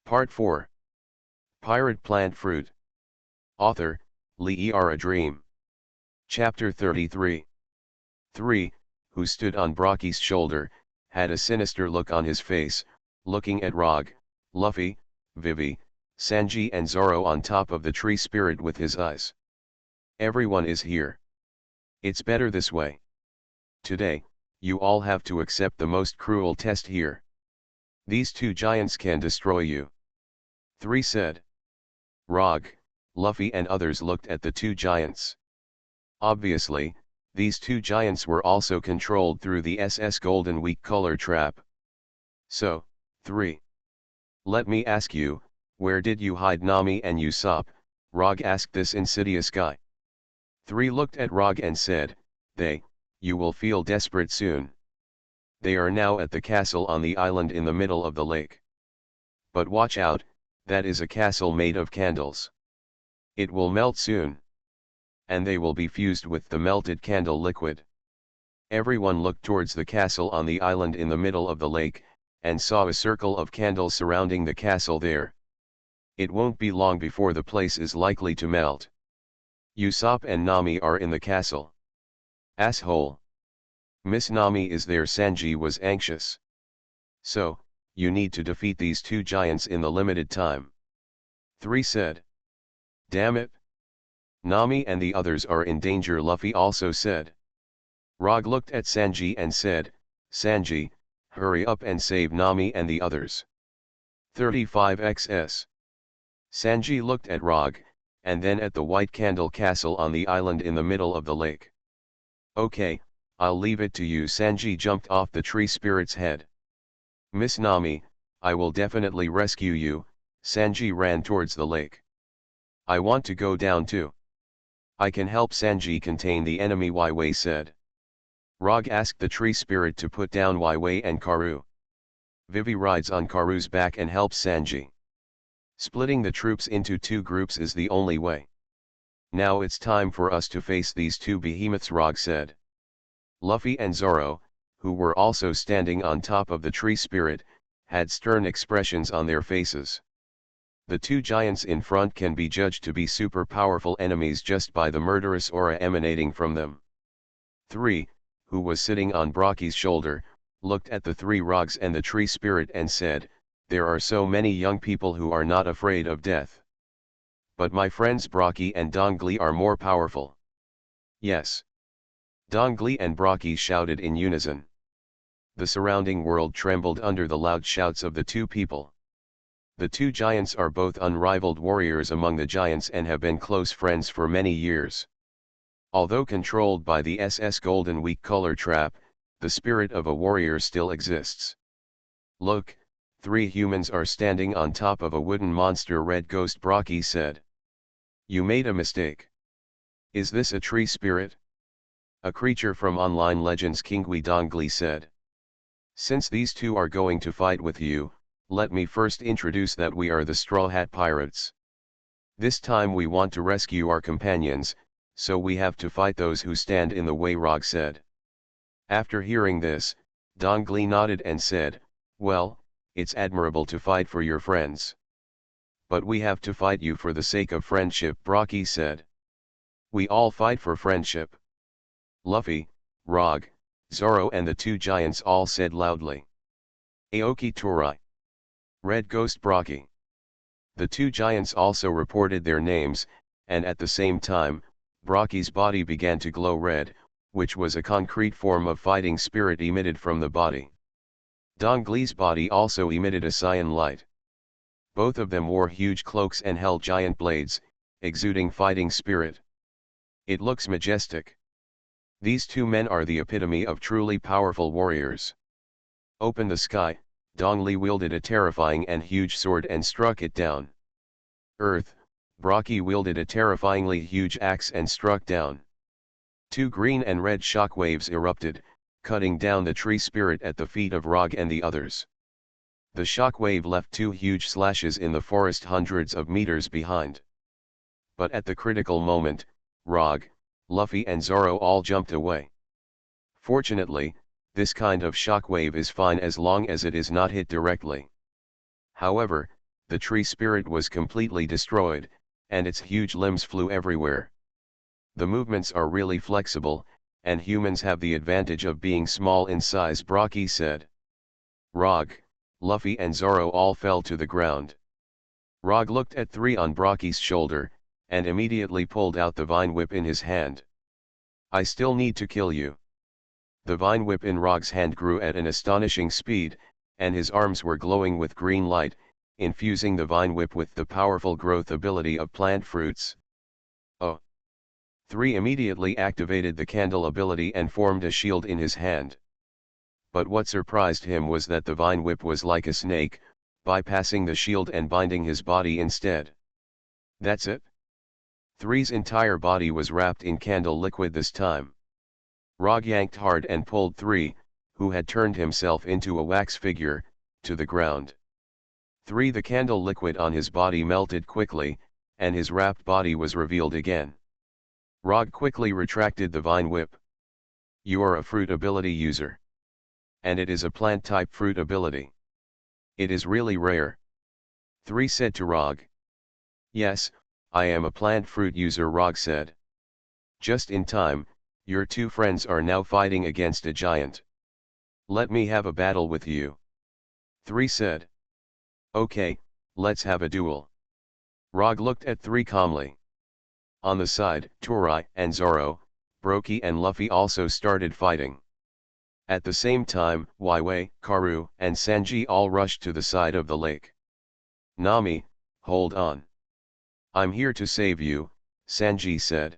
Part 4. Pirate Plant Fruit. Author, Lee A Dream. Chapter 33. 3, who stood on Brocky's shoulder, had a sinister look on his face, looking at Rog, Luffy, Vivi, Sanji and Zoro on top of the tree spirit with his eyes. Everyone is here. It's better this way. Today, you all have to accept the most cruel test here. These two giants can destroy you. 3 said. Rog, Luffy and others looked at the two giants. Obviously, these two giants were also controlled through the SS Golden Week color trap. So, 3. Let me ask you, where did you hide Nami and Usopp? Rog asked this insidious guy. 3 looked at Rog and said, you will feel desperate soon. They are now at the castle on the island in the middle of the lake. But watch out, that is a castle made of candles. It will melt soon. And they will be fused with the melted candle liquid. Everyone looked towards the castle on the island in the middle of the lake, and saw a circle of candles surrounding the castle there. It won't be long before the place is likely to melt. Usopp and Nami are in the castle. Asshole. Miss Nami is there. Sanji was anxious. So, you need to defeat these two giants in the limited time. 3 said. Damn it. Nami and the others are in danger, Luffy also said. Rog looked at Sanji and said, Sanji, hurry up and save Nami and the others. 35xs. Sanji looked at Rog, and then at the white candle castle on the island in the middle of the lake. Okay, I'll leave it to you. Sanji jumped off the tree spirit's head. Miss Nami, I will definitely rescue you. Sanji ran towards the lake. I want to go down too. I can help. Sanji contain the enemy, Wei said. Rog asked the tree spirit to put down Wei and Karu. Vivi rides on Karu's back and helps Sanji. Splitting the troops into two groups is the only way. Now it's time for us to face these two behemoths, Rog said. Luffy and Zoro, who were also standing on top of the tree spirit, had stern expressions on their faces. The two giants in front can be judged to be super powerful enemies just by the murderous aura emanating from them. 3, who was sitting on Brocky's shoulder, looked at the three Rogs and the tree spirit and said, there are so many young people who are not afraid of death. But my friends Brocky and Dongli are more powerful. Yes. Dongli and Brocky shouted in unison. The surrounding world trembled under the loud shouts of the two people. The two giants are both unrivaled warriors among the giants and have been close friends for many years. Although controlled by the SS Golden Week color trap, the spirit of a warrior still exists. Look, 3 humans are standing on top of a wooden monster, Red Ghost Brocky said. You made a mistake. Is this a tree spirit? A creature from Online Legends, Kingui Dongli said. Since these two are going to fight with you, let me first introduce that we are the Straw Hat Pirates. This time we want to rescue our companions, so we have to fight those who stand in the way, Rog said. After hearing this, Dongli nodded and said, well, it's admirable to fight for your friends. But we have to fight you for the sake of friendship, Brocky said. We all fight for friendship. Luffy, Rog, Zoro and the two giants all said loudly. Aoki Torai. Red Ghost Brocky. The two giants also reported their names, and at the same time, Brocky's body began to glow red, which was a concrete form of fighting spirit emitted from the body. Dongli's body also emitted a cyan light. Both of them wore huge cloaks and held giant blades, exuding fighting spirit. It looks majestic. These two men are the epitome of truly powerful warriors. Open the sky, Dongli wielded a terrifying and huge sword and struck it down. Earth, Brocky wielded a terrifyingly huge axe and struck down. 2 green and red shockwaves erupted, cutting down the tree spirit at the feet of Rog and the others. The shockwave left 2 huge slashes in the forest hundreds of meters behind. But at the critical moment, Rog, Luffy and Zoro all jumped away. Fortunately, this kind of shockwave is fine as long as it is not hit directly. However, the tree spirit was completely destroyed, and its huge limbs flew everywhere. The movements are really flexible, and humans have the advantage of being small in size, Brocky said. Rog, Luffy and Zoro all fell to the ground. Rog looked at 3 on Brocky's shoulder, and immediately pulled out the vine whip in his hand. I still need to kill you. The vine whip in Rog's hand grew at an astonishing speed, and his arms were glowing with green light, infusing the vine whip with the powerful growth ability of plant fruits. Oh! 3 immediately activated the candle ability and formed a shield in his hand. But what surprised him was that the vine whip was like a snake, bypassing the shield and binding his body instead. That's it? 3's entire body was wrapped in candle liquid this time. Rog yanked hard and pulled 3, who had turned himself into a wax figure, to the ground. 3 The candle liquid on his body melted quickly, and his wrapped body was revealed again. Rog quickly retracted the vine whip. You are a fruit ability user. And it is a plant-type fruit ability. It is really rare. 3 said to Rog. Yes, I am a plant fruit user, Rog said. Just in time, your 2 friends are now fighting against a giant. Let me have a battle with you. 3 said. Okay, let's have a duel. Rog looked at 3 calmly. On the side, Torai and Zoro, Broky and Luffy also started fighting. At the same time, Waiwei, Karu, and Sanji all rushed to the side of the lake. Nami, hold on. I'm here to save you, Sanji said.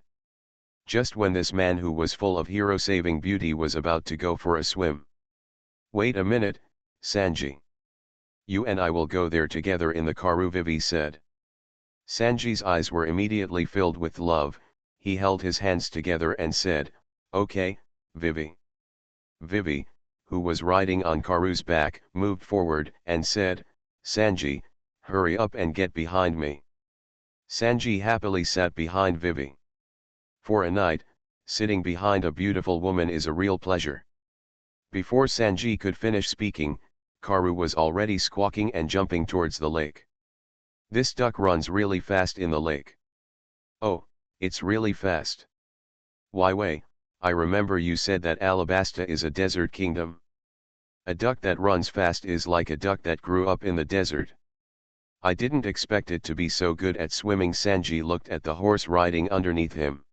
Just when this man who was full of hero-saving beauty was about to go for a swim. Wait a minute, Sanji. You and I will go there together in the Karu, Vivi said. Sanji's eyes were immediately filled with love, he held his hands together and said, Okay, Vivi. Vivi, who was riding on Karu's back, moved forward and said, Sanji, hurry up and get behind me. Sanji happily sat behind Vivi. For a night, sitting behind a beautiful woman is a real pleasure. Before Sanji could finish speaking, Karu was already squawking and jumping towards the lake. This duck runs really fast in the lake. Oh, it's really fast. Waiwei, I remember you said that Alabasta is a desert kingdom. A duck that runs fast is like a duck that grew up in the desert. I didn't expect it to be so good at swimming. Sanji looked at the horse riding underneath him.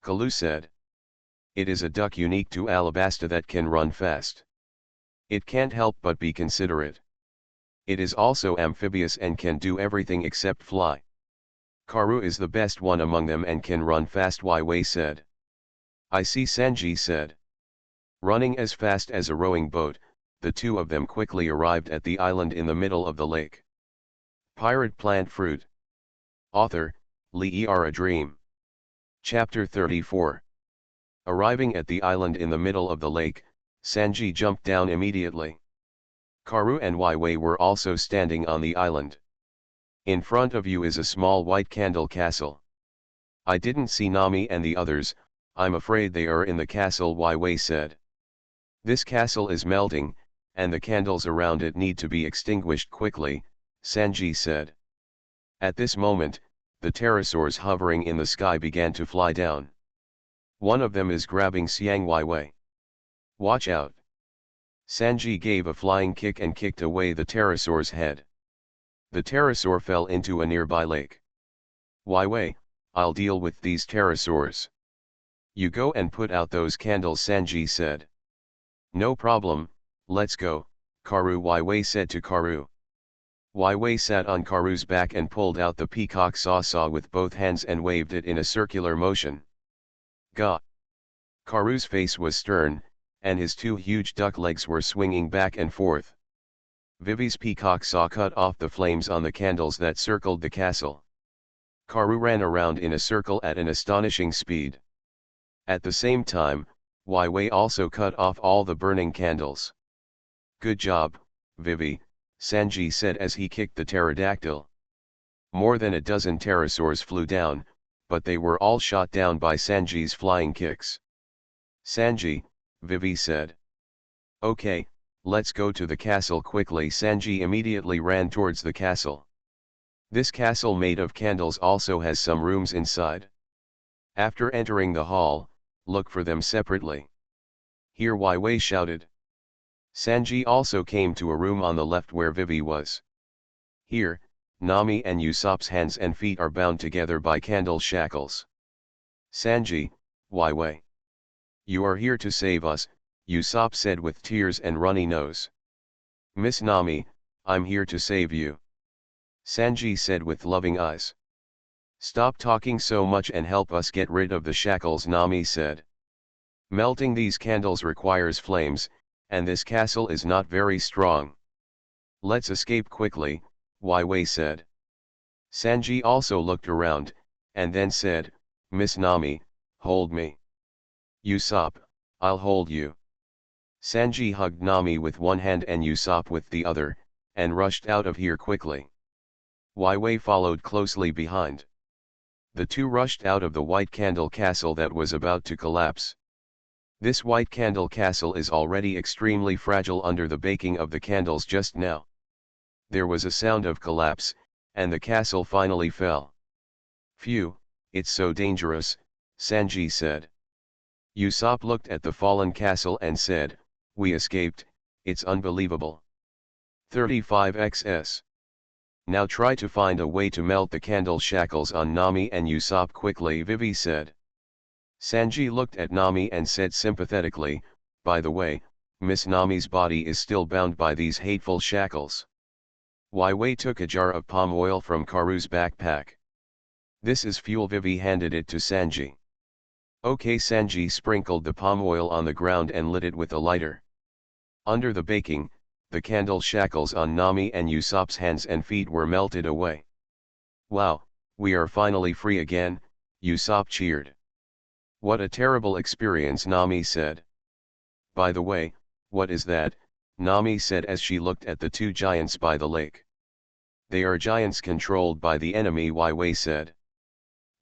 Kalu said. It is a duck unique to Alabasta that can run fast. It can't help but be considerate. It is also amphibious and can do everything except fly. Karu is the best one among them and can run fast, Waiwei said. I see, Sanji said. Running as fast as a rowing boat, the 2 of them quickly arrived at the island in the middle of the lake. Pirate Plant Fruit. Author, Lee Er A Dream. Chapter 34. Arriving at the island in the middle of the lake, Sanji jumped down immediately. Karu and Waiwei were also standing on the island. In front of you is a small white candle castle. I didn't see Nami and the others, I'm afraid they are in the castle, Waiwei said. This castle is melting, and the candles around it need to be extinguished quickly, Sanji said. At this moment, the pterosaurs hovering in the sky began to fly down. One of them is grabbing Xiang Waiwei. Watch out. Sanji gave a flying kick and kicked away the pterosaur's head. The pterosaur fell into a nearby lake. Waiwei, I'll deal with these pterosaurs. You go and put out those candles, Sanji said. No problem, let's go, Karu, Waiwei said to Karu. Waiwei sat on Karu's back and pulled out the peacock saw with both hands and waved it in a circular motion. Gah! Karu's face was stern, and his 2 huge duck legs were swinging back and forth. Vivi's peacock saw cut off the flames on the candles that circled the castle. Karu ran around in a circle at an astonishing speed. At the same time, Waiwei also cut off all the burning candles. Good job, Vivi, Sanji said as he kicked the pterodactyl. More than a dozen pterosaurs flew down, but they were all shot down by Sanji's flying kicks. Sanji, Vivi said. Okay, let's go to the castle quickly. Sanji immediately ran towards the castle. This castle made of candles also has some rooms inside. After entering the hall, look for them separately. Here Wai Wei shouted. Sanji also came to a room on the left where Vivi was. Here, Nami and Usopp's hands and feet are bound together by candle shackles. Sanji, Wai Wei. You are here to save us, Usopp said with tears and runny nose. Miss Nami, I'm here to save you. Sanji said with loving eyes. Stop talking so much and help us get rid of the shackles, Nami said. Melting these candles requires flames, and this castle is not very strong. Let's escape quickly, Wai Wei said. Sanji also looked around, and then said, Miss Nami, hold me. Usopp, I'll hold you. Sanji hugged Nami with one hand and Usopp with the other, and rushed out of here quickly. Wai Wei followed closely behind. The two rushed out of the White Candle Castle that was about to collapse. This White Candle Castle is already extremely fragile under the baking of the candles just now. There was a sound of collapse, and the castle finally fell. Phew, it's so dangerous, Sanji said. Usopp looked at the fallen castle and said, we escaped, it's unbelievable. 35xs. Now try to find a way to melt the candle shackles on Nami and Usopp quickly, Vivi said. Sanji looked at Nami and said sympathetically, by the way, Miss Nami's body is still bound by these hateful shackles. Wai Wei took a jar of palm oil from Karu's backpack. This is fuel, Vivi handed it to Sanji. Okay, Sanji sprinkled the palm oil on the ground and lit it with a lighter. Under the baking, the candle shackles on Nami and Usopp's hands and feet were melted away. Wow, we are finally free again, Usopp cheered. What a terrible experience, Nami said. By the way, what is that? Nami said as she looked at the two giants by the lake. They are giants controlled by the enemy, Wai Wei said.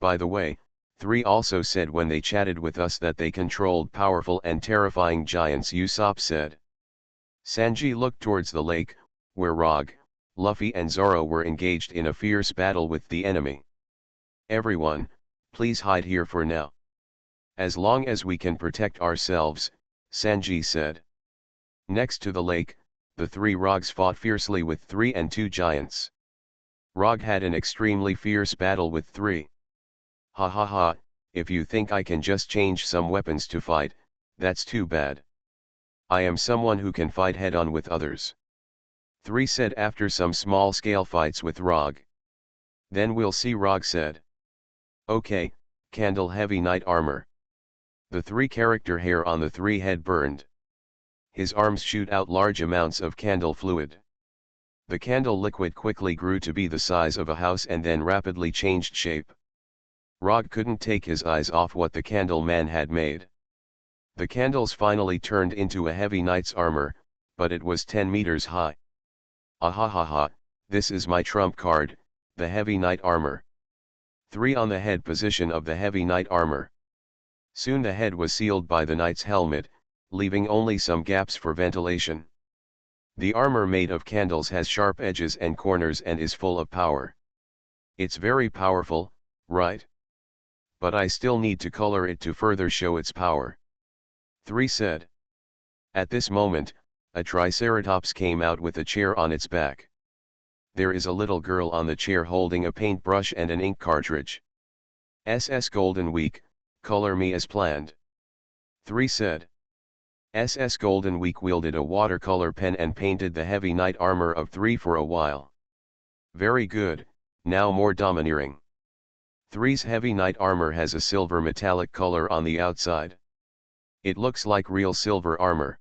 By the way, 3 also said when they chatted with us that they controlled powerful and terrifying giants, Usopp said. Sanji looked towards the lake, where Rog, Luffy and Zoro were engaged in a fierce battle with the enemy. Everyone, please hide here for now. As long as we can protect ourselves, Sanji said. Next to the lake, the 3 Rogs fought fiercely with 3 and 2 giants. Rog had an extremely fierce battle with 3. Ha ha ha, if you think I can just change some weapons to fight, that's too bad. I am someone who can fight head-on with others. 3 said after some small-scale fights with Rog. Then we'll see, Rog said. Okay, Candle Heavy Knight Armor. The 3 character hair on the 3 head burned. His arms shoot out large amounts of candle fluid. The candle liquid quickly grew to be the size of a house and then rapidly changed shape. Rog couldn't take his eyes off what the candle man had made. The candles finally turned into a heavy knight's armor, but it was 10 meters high. Ahahaha, this is my trump card, the heavy knight armor. 3 on the head position of the heavy knight armor. Soon the head was sealed by the knight's helmet, leaving only some gaps for ventilation. The armor made of candles has sharp edges and corners and is full of power. It's very powerful, right? But I still need to color it to further show its power. 3 said. At this moment, a triceratops came out with a chair on its back. There is a little girl on the chair holding a paintbrush and an ink cartridge. SS Golden Week, color me as planned. 3 said. SS Golden Week wielded a watercolor pen and painted the heavy knight armor of 3 for a while. Very good, now more domineering. 3's heavy knight armor has a silver metallic color on the outside. It looks like real silver armor.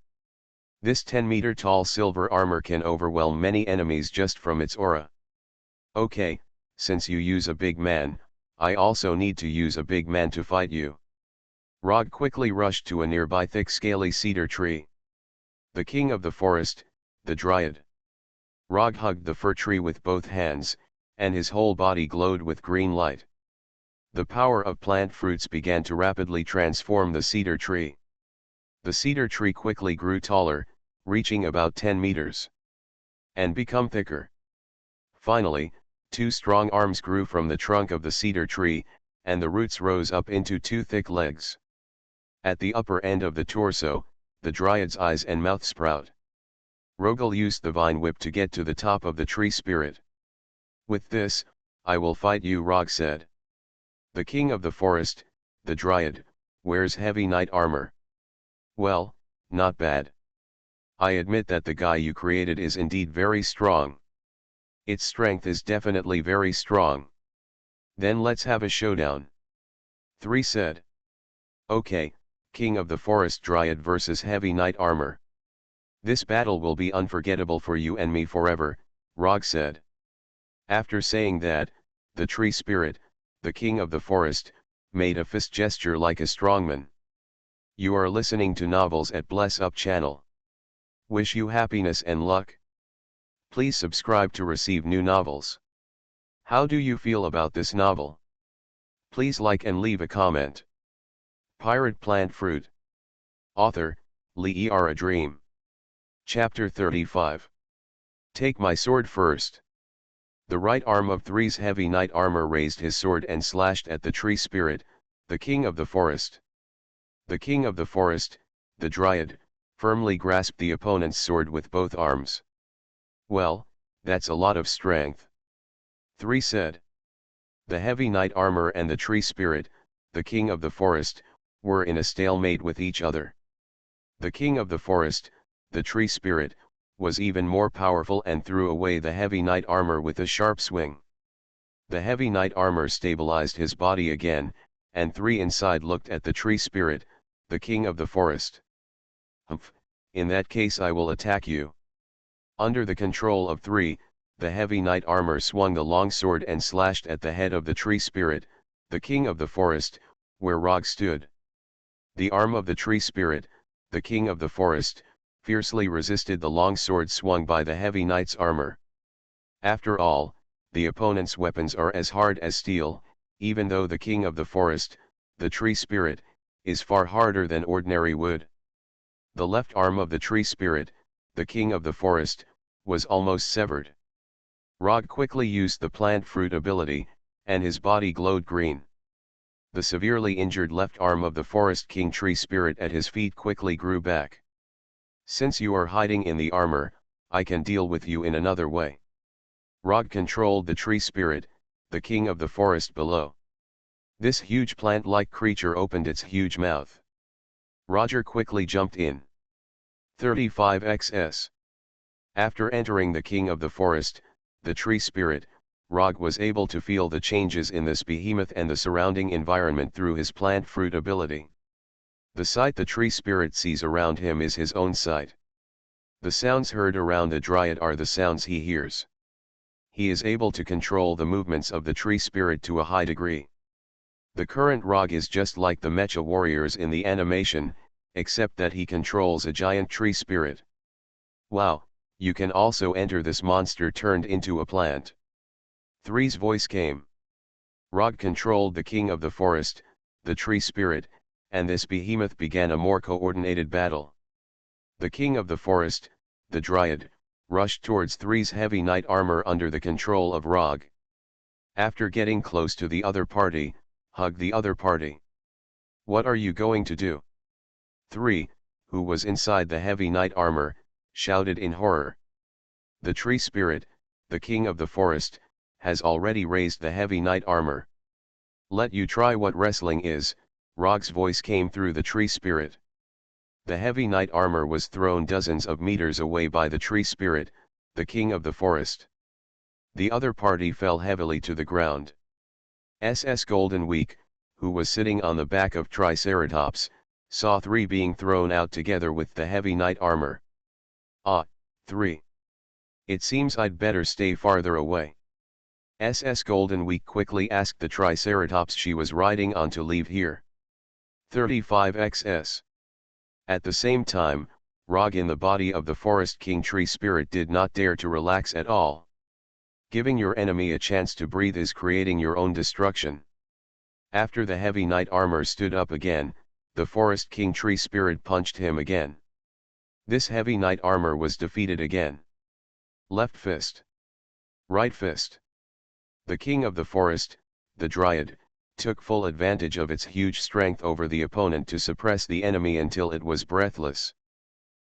This 10-meter tall silver armor can overwhelm many enemies just from its aura. Okay, since you use a big man, I also need to use a big man to fight you. Rog quickly rushed to a nearby thick scaly cedar tree. The king of the forest, the Dryad. Rog hugged the fir tree with both hands, and his whole body glowed with green light. The power of plant fruits began to rapidly transform the cedar tree. The cedar tree quickly grew taller, reaching about 10 meters. And become thicker. Finally, 2 strong arms grew from the trunk of the cedar tree, and the roots rose up into 2 thick legs. At the upper end of the torso, the dryad's eyes and mouth sprout. Rogel used the vine whip to get to the top of the tree spirit. "With this, I will fight you," Rog said. "The king of the forest, the dryad, wears heavy knight armor. Well, not bad. I admit that the guy you created is indeed very strong. Its strength is definitely very strong. Then let's have a showdown." 3 said. "Okay, king of the forest dryad versus heavy knight armor. This battle will be unforgettable for you and me forever," Rog said. After saying that, the tree spirit, the king of the forest, made a fist gesture like a strongman. You are listening to Novels at Bless Up channel. Wish you happiness and luck. Please subscribe to receive new novels. How do you feel about this novel? Please like and leave a comment. Pirate Plant Fruit. Author, Lee A. Dream. Chapter 35. Take my sword first. The right arm of 3's heavy knight armor raised his sword and slashed at the tree spirit, the king of the forest. The king of the forest, the dryad, firmly grasped the opponent's sword with both arms. "Well, that's a lot of strength," 3 said. The heavy knight armor and the tree spirit, the king of the forest, were in a stalemate with each other. The king of the forest, the tree spirit, was even more powerful and threw away the heavy knight armor with a sharp swing. The heavy knight armor stabilized his body again, and 3 inside looked at the tree spirit, the king of the forest. "Humph, in that case I will attack you." Under the control of 3, the heavy knight armor swung the long sword and slashed at the head of the tree spirit, the king of the forest, where Rog stood. The arm of the tree spirit, the king of the forest, fiercely resisted the long sword swung by the heavy knight's armor. After all, the opponent's weapons are as hard as steel, even though the king of the forest, the tree spirit, is far harder than ordinary wood. The left arm of the tree spirit, the king of the forest, was almost severed. Rog quickly used the plant fruit ability, and his body glowed green. The severely injured left arm of the forest king tree spirit at his feet quickly grew back. "Since you are hiding in the armor, I can deal with you in another way." Rog controlled the tree spirit, the king of the forest below. This huge plant-like creature opened its huge mouth. Roger quickly jumped in. 35xs. After entering the king of the forest, the tree spirit, Rog was able to feel the changes in this behemoth and the surrounding environment through his plant fruit ability. The sight the tree spirit sees around him is his own sight. The sounds heard around the dryad are the sounds he hears. He is able to control the movements of the tree spirit to a high degree. The current Rog is just like the mecha warriors in the animation, except that he controls a giant tree spirit. "Wow, you can also enter this monster turned into a plant." 3's voice came. Rog controlled the king of the forest, the tree spirit, and this behemoth began a more coordinated battle. The king of the forest, the dryad, rushed towards 3's heavy knight armor under the control of Rog. After getting close to the other party, hugged the other party. "What are you going to do?" 3, who was inside the heavy knight armor, shouted in horror. The tree spirit, the king of the forest, has already raised the heavy knight armor. "Let you try what wrestling is," Rog's voice came through the tree spirit. The heavy knight armor was thrown dozens of meters away by the tree spirit, the king of the forest. The other party fell heavily to the ground. SS Golden Week, who was sitting on the back of Triceratops, saw 3 being thrown out together with the heavy knight armor. "Ah, 3. It seems I'd better stay farther away." SS Golden Week quickly asked the Triceratops she was riding on to leave here. 35xs. At the same time, Rog in the body of the forest king tree spirit did not dare to relax at all. Giving your enemy a chance to breathe is creating your own destruction. After the heavy knight armor stood up again, the forest king tree spirit punched him again. This heavy knight armor was defeated again. Left fist. Right fist. The king of the forest, the Dryad, took full advantage of its huge strength over the opponent to suppress the enemy until it was breathless.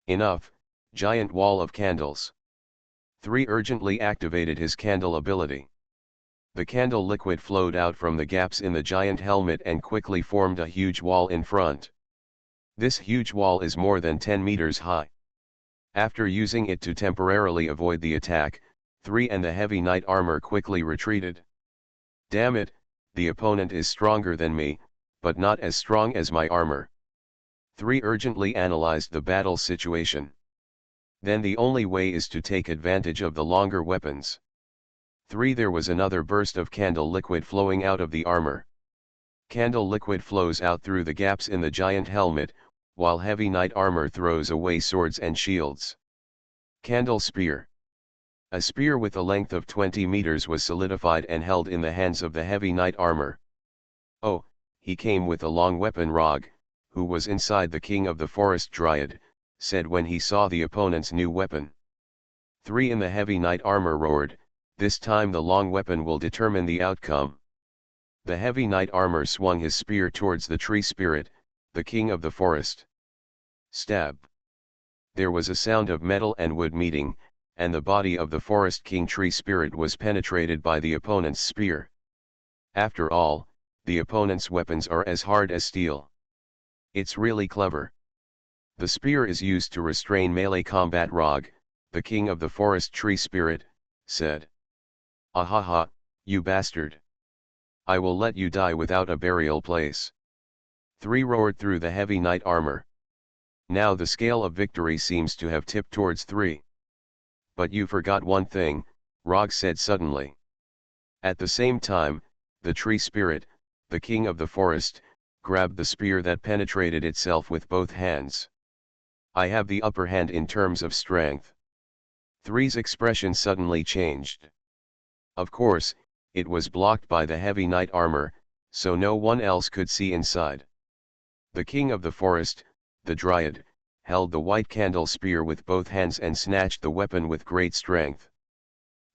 Enough, giant wall of candles. 3 urgently activated his candle ability. The candle liquid flowed out from the gaps in the giant helmet and quickly formed a huge wall in front. This huge wall is more than 10 meters high. After using it to temporarily avoid the attack, 3 and the heavy knight armor quickly retreated. Damn it, the opponent is stronger than me, but not as strong as my armor. 3 urgently analyzed the battle situation. Then the only way is to take advantage of the longer weapons. 3 There was another burst of candle liquid flowing out of the armor. Candle liquid flows out through the gaps in the giant helmet, while heavy knight armor throws away swords and shields. Candle spear. A spear with a length of 20 meters was solidified and held in the hands of the heavy knight armor. Oh, he came with a long weapon. Rog, who was inside the king of the forest Dryad, said when he saw the opponent's new weapon. 3 in the heavy knight armor roared, this time the long weapon will determine the outcome. The heavy knight armor swung his spear towards the tree spirit, the king of the forest. Stab. There was a sound of metal and wood meeting, and the body of the forest king tree spirit was penetrated by the opponent's spear. After all, the opponent's weapons are as hard as steel. It's really clever. The spear is used to restrain melee combat. Rog, the king of the forest tree spirit, said. Ahaha, you bastard. I will let you die without a burial place. 3 roared through the heavy knight armor. Now the scale of victory seems to have tipped towards 3. But you forgot one thing, Rog said suddenly. At the same time, the tree spirit, the king of the forest, grabbed the spear that penetrated itself with both hands. I have the upper hand in terms of strength. 3's expression suddenly changed. Of course, it was blocked by the heavy knight armor, so no one else could see inside. The king of the forest, the Dryad, held the white candle spear with both hands and snatched the weapon with great strength.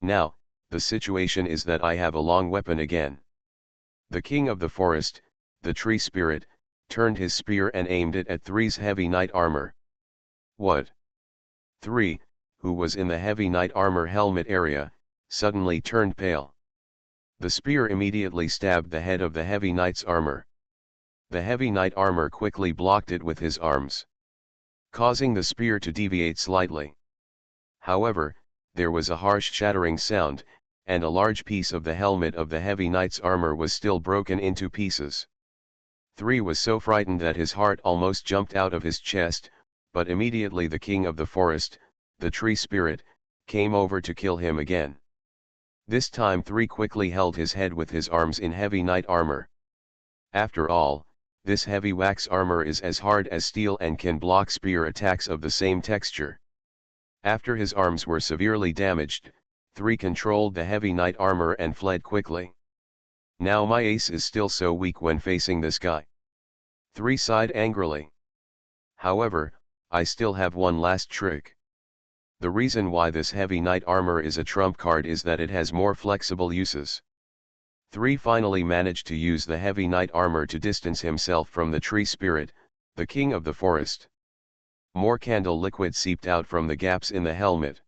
Now, the situation is that I have a long weapon again. The king of the forest, the tree spirit, turned his spear and aimed it at 3's heavy knight armor. What? 3, who was in the heavy knight armor helmet area, suddenly turned pale. The spear immediately stabbed the head of the heavy knight's armor. The heavy knight armor quickly blocked it with his arms, causing the spear to deviate slightly. However, there was a harsh shattering sound, and a large piece of the helmet of the heavy knight's armor was still broken into pieces. 3 was so frightened that his heart almost jumped out of his chest, but immediately the king of the forest, the tree spirit, came over to kill him again. This time 3 quickly held his head with his arms in heavy knight armor. After all, this heavy wax armor is as hard as steel and can block spear attacks of the same texture. After his arms were severely damaged, 3 controlled the heavy knight armor and fled quickly. Now my ace is still so weak when facing this guy. 3 sighed angrily. However, I still have one last trick. The reason why this heavy knight armor is a trump card is that it has more flexible uses. 3 finally managed to use the heavy knight armor to distance himself from the tree spirit, the king of the forest. More candle liquid seeped out from the gaps in the helmet.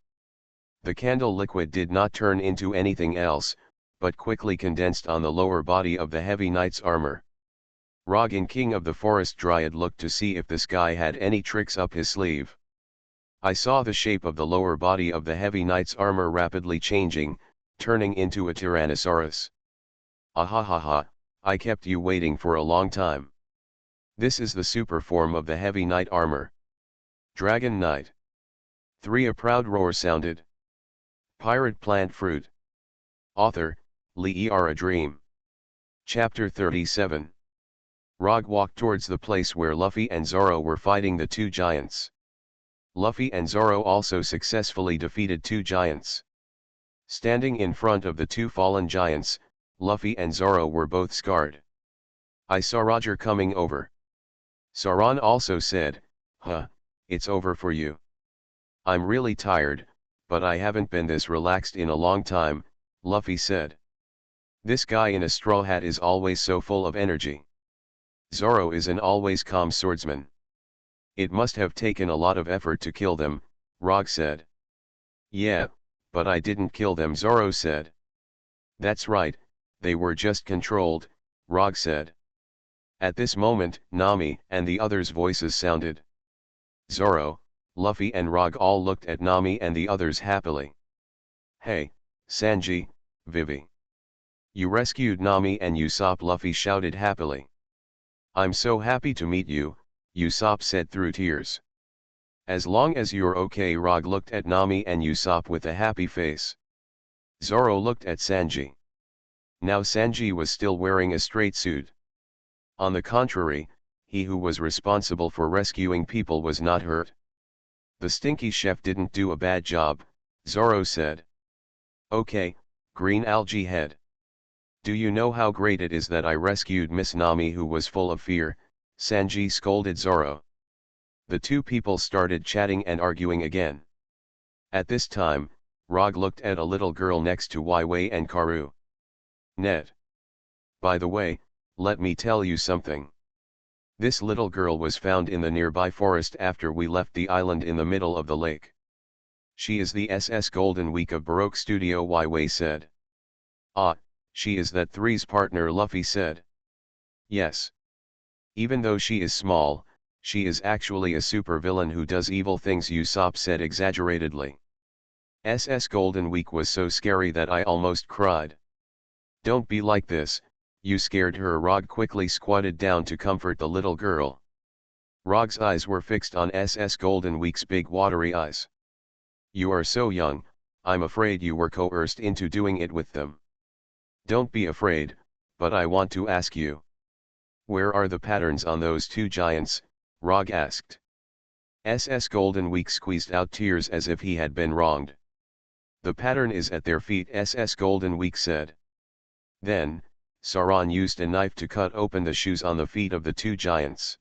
The candle liquid did not turn into anything else, but quickly condensed on the lower body of the heavy knight's armor. Rogin, king of the forest Dryad, looked to see if this guy had any tricks up his sleeve. I saw the shape of the lower body of the heavy knight's armor rapidly changing, turning into a Tyrannosaurus. Ahahaha, I kept you waiting for a long time. This is the super form of the heavy knight armor. Dragon Knight. 3 A proud roar sounded. Pirate Plant Fruit. Author, Lee A Dream. Chapter 37. Rog walked towards the place where Luffy and Zoro were fighting the 2 giants. Luffy and Zoro also successfully defeated 2 giants. Standing in front of the 2 fallen giants, Luffy and Zoro were both scarred. I saw Roger coming over. Sauron also said, "Huh, it's over for you." I'm really tired, but I haven't been this relaxed in a long time, Luffy said. This guy in a straw hat is always so full of energy. Zoro is an always calm swordsman. It must have taken a lot of effort to kill them, Rog said. Yeah, but I didn't kill them, Zoro said. That's right, they were just controlled, Rog said. At this moment, Nami and the others' voices sounded. Zoro, Luffy and Rog all looked at Nami and the others happily. Hey, Sanji, Vivi. You rescued Nami and Usopp, Luffy shouted happily. I'm so happy to meet you, Usopp said through tears. As long as you're okay, Rog looked at Nami and Usopp with a happy face. Zoro looked at Sanji. Now Sanji was still wearing a straight suit. On the contrary, he who was responsible for rescuing people was not hurt. The stinky chef didn't do a bad job, Zoro said. Okay, green algae head. Do you know how great it is that I rescued Miss Nami, who was full of fear? Sanji scolded Zoro. The two people started chatting and arguing again. At this time, Rog looked at a little girl next to Wai and Karu. Ned. By the way, let me tell you something. This little girl was found in the nearby forest after we left the island in the middle of the lake. She is the SS Golden Week of Baroque Studio, Wai said. Ah, she is that three's partner, Luffy said. Yes. Even though she is small, she is actually a supervillain who does evil things, Usopp said exaggeratedly. SS Golden Week was so scary that I almost cried. Don't be like this, you scared her. Rog quickly squatted down to comfort the little girl. Rog's eyes were fixed on SS Golden Week's big watery eyes. You are so young, I'm afraid you were coerced into doing it with them. Don't be afraid, but I want to ask you. Where are the patterns on those two giants? Rog asked. SS Golden Week squeezed out tears as if he had been wronged. The pattern is at their feet, SS Golden Week said. Then, Sauron used a knife to cut open the shoes on the feet of the two giants.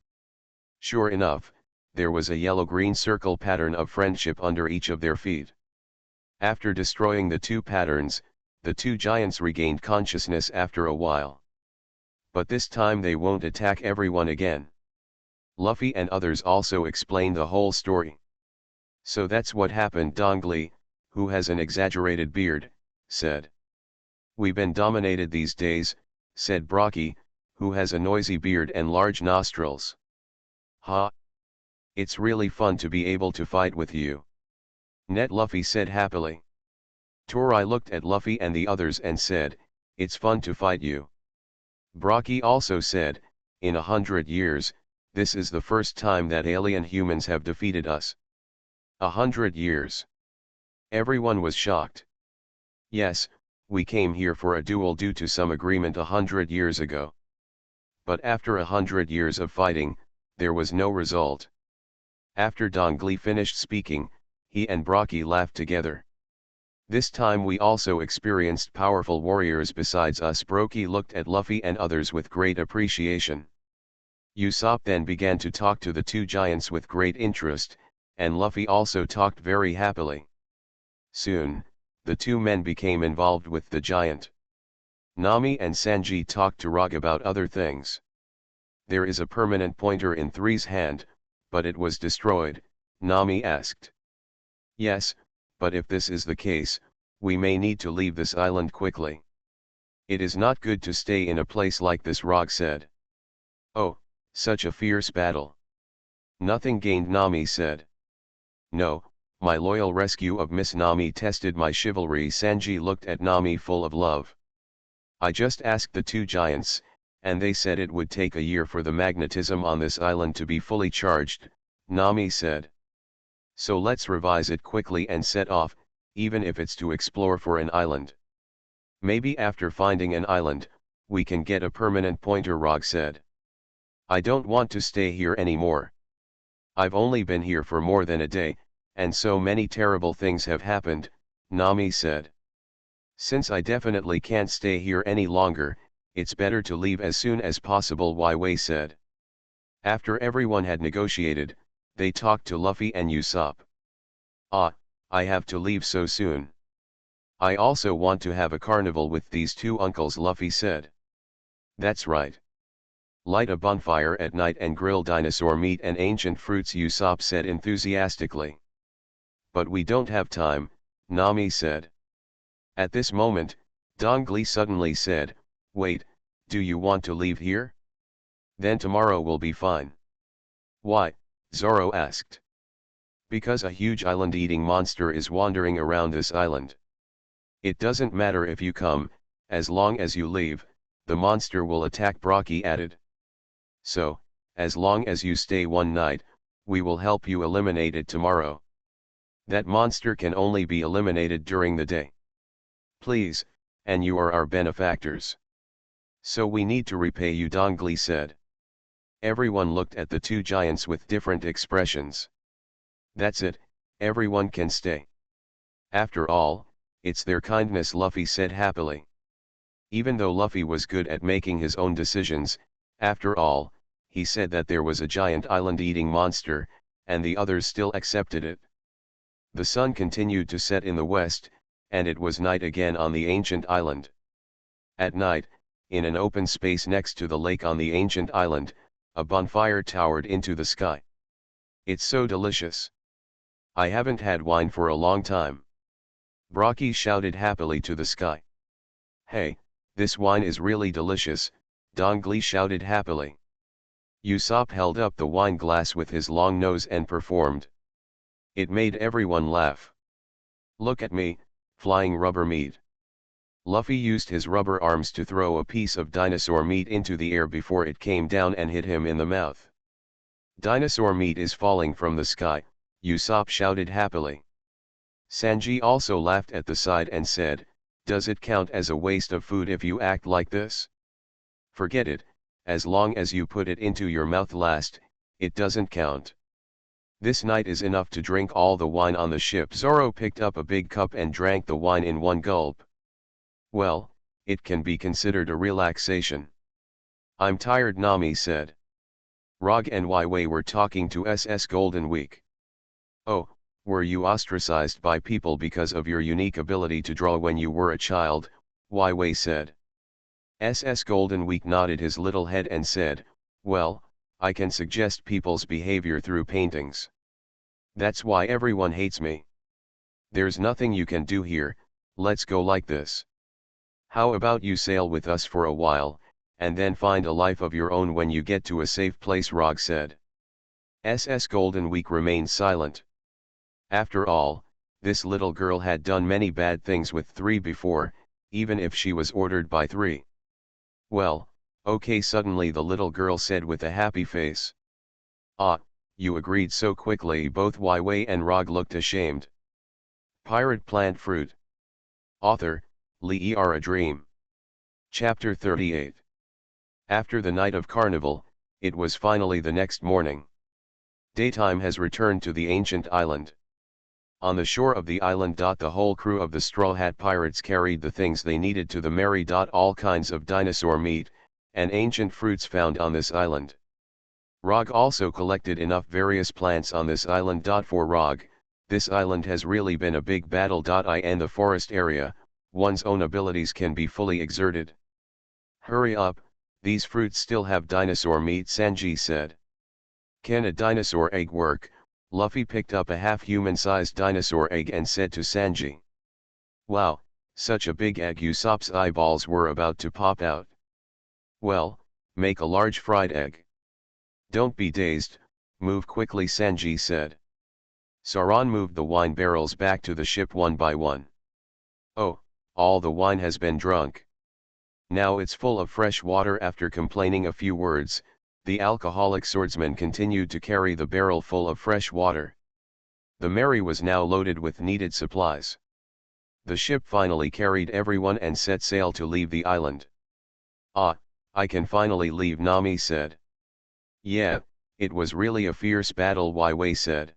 Sure enough, there was a yellow-green circle pattern of friendship under each of their feet. After destroying the two patterns, the two giants regained consciousness after a while. But this time they won't attack everyone again. Luffy and others also explained the whole story. So that's what happened. Dongli, who has an exaggerated beard, said. We've been dominated these days, said Brocky, who has a noisy beard and large nostrils. Ha! It's really fun to be able to fight with you. Net, Luffy said happily. Torai looked at Luffy and the others and said, it's fun to fight you. Brocky also said, in 100 years, this is the first time that alien humans have defeated us. 100 years. Everyone was shocked. Yes, we came here for a duel due to some agreement 100 years ago. But after 100 years of fighting, there was no result. After Dongli finished speaking, he and Brocky laughed together. This time we also experienced powerful warriors besides us. Brocky looked at Luffy and others with great appreciation. Usopp then began to talk to the two giants with great interest, and Luffy also talked very happily. Soon, the two men became involved with the giant. Nami and Sanji talked to Rog about other things. There is a permanent pointer in Three's hand, but it was destroyed, Nami asked. Yes, but if this is the case, we may need to leave this island quickly. It is not good to stay in a place like this, Rog said. Oh, such a fierce battle. Nothing gained, Nami said. No, my loyal rescue of Miss Nami tested my chivalry. Sanji looked at Nami full of love. I just asked the two giants, and they said it would take a year for the magnetism on this island to be fully charged, Nami said. So let's revise it quickly and set off, even if it's to explore for an island. Maybe after finding an island, we can get a permanent pointer, Rog said. I don't want to stay here anymore. I've only been here for more than a day, and so many terrible things have happened, Nami said. Since I definitely can't stay here any longer, it's better to leave as soon as possible, Wai said. After everyone had negotiated, they talked to Luffy and Usopp. Ah, I have to leave so soon. I also want to have a carnival with these two uncles, Luffy said. That's right. Light a bonfire at night and grill dinosaur meat and ancient fruits, Usopp said enthusiastically. But we don't have time, Nami said. At this moment, Dongli suddenly said, wait, do you want to leave here? Then tomorrow will be fine. Why? Zoro asked. Because a huge island-eating monster is wandering around this island. It doesn't matter if you come, as long as you leave, the monster will attack, Brocky added. So, as long as you stay one night, we will help you eliminate it tomorrow. That monster can only be eliminated during the day. Please, and you are our benefactors. So we need to repay you, Dongli said. Everyone looked at the two giants with different expressions. That's it, everyone can stay. After all, it's their kindness, Luffy said happily. Even though Luffy was good at making his own decisions, after all, he said that there was a giant island-eating monster, and the others still accepted it. The sun continued to set in the west, and it was night again on the ancient island. At night, in an open space next to the lake on the ancient island, a bonfire towered into the sky. It's so delicious. I haven't had wine for a long time. Brocky shouted happily to the sky. Hey, this wine is really delicious, Dongli shouted happily. Usopp held up the wine glass with his long nose and performed. It made everyone laugh. Look at me, flying rubber meat. Luffy used his rubber arms to throw a piece of dinosaur meat into the air before it came down and hit him in the mouth. Dinosaur meat is falling from the sky, Usopp shouted happily. Sanji also laughed at the side and said, does it count as a waste of food if you act like this? Forget it, as long as you put it into your mouth last, it doesn't count. This night is enough to drink all the wine on the ship. Zoro picked up a big cup and drank the wine in one gulp. Well, it can be considered a relaxation. I'm tired, Nami said. Rog and Wei were talking to SS Golden Week. Oh, were you ostracized by people because of your unique ability to draw when you were a child? Wei said. SS Golden Week nodded his little head and said, well, I can suggest people's behavior through paintings. That's why everyone hates me. There's nothing you can do here, let's go like this. How about you sail with us for a while, and then find a life of your own when you get to a safe place, Rog said. SS Golden Week remained silent. After all, this little girl had done many bad things with 3 before, even if she was ordered by 3. Well, okay, suddenly the little girl said with a happy face. Ah, you agreed so quickly. Both Wei and Rog looked ashamed. Pirate Plant Fruit. Author, Lee A Dream. Chapter 38. After the night of carnival, it was finally the next morning. Daytime has returned to the ancient island. On the shore of the island. The whole crew of the Straw Hat Pirates carried the things they needed to the merry. All kinds of dinosaur meat, and ancient fruits found on this island. Rog also collected enough various plants on this island. For Rog, this island has really been a big battle. In the forest area, one's own abilities can be fully exerted. Hurry up, these fruits still have dinosaur meat, Sanji said. Can a dinosaur egg work? Luffy picked up a half-human-sized dinosaur egg and said to Sanji. Wow, such a big egg. Usopp's eyeballs were about to pop out. Well, make a large fried egg. Don't be dazed, move quickly, Sanji said. Sauron moved the wine barrels back to the ship one by one. Oh, all the wine has been drunk. Now it's full of fresh water. After complaining a few words, the alcoholic swordsman continued to carry the barrel full of fresh water. The Mary was now loaded with needed supplies. The ship finally carried everyone and set sail to leave the island. Ah, I can finally leave, Nami said. Yeah, it was really a fierce battle, Wei said.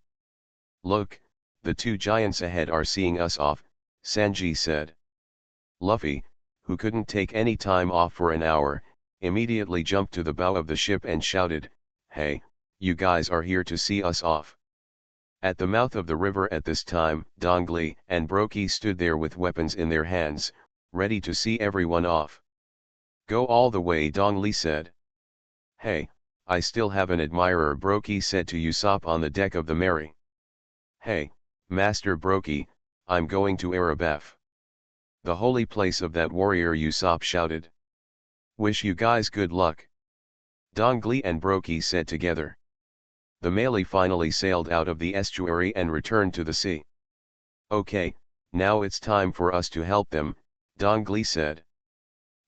Look, the two giants ahead are seeing us off, Sanji said. Luffy, who couldn't take any time off for an hour, immediately jumped to the bow of the ship and shouted, Hey, you guys are here to see us off. At the mouth of the river at this time, Dongli and Brokey stood there with weapons in their hands, ready to see everyone off. Go all the way, Dongli said. Hey, I still have an admirer, Brokey said to Usopp on the deck of the Mary. Hey, Master Brokey, I'm going to Erebeth, the holy place of that warrior, Usopp shouted. Wish you guys good luck. Dongli and Brokey said together. The Melee finally sailed out of the estuary and returned to the sea. Okay, now it's time for us to help them, Dongli said.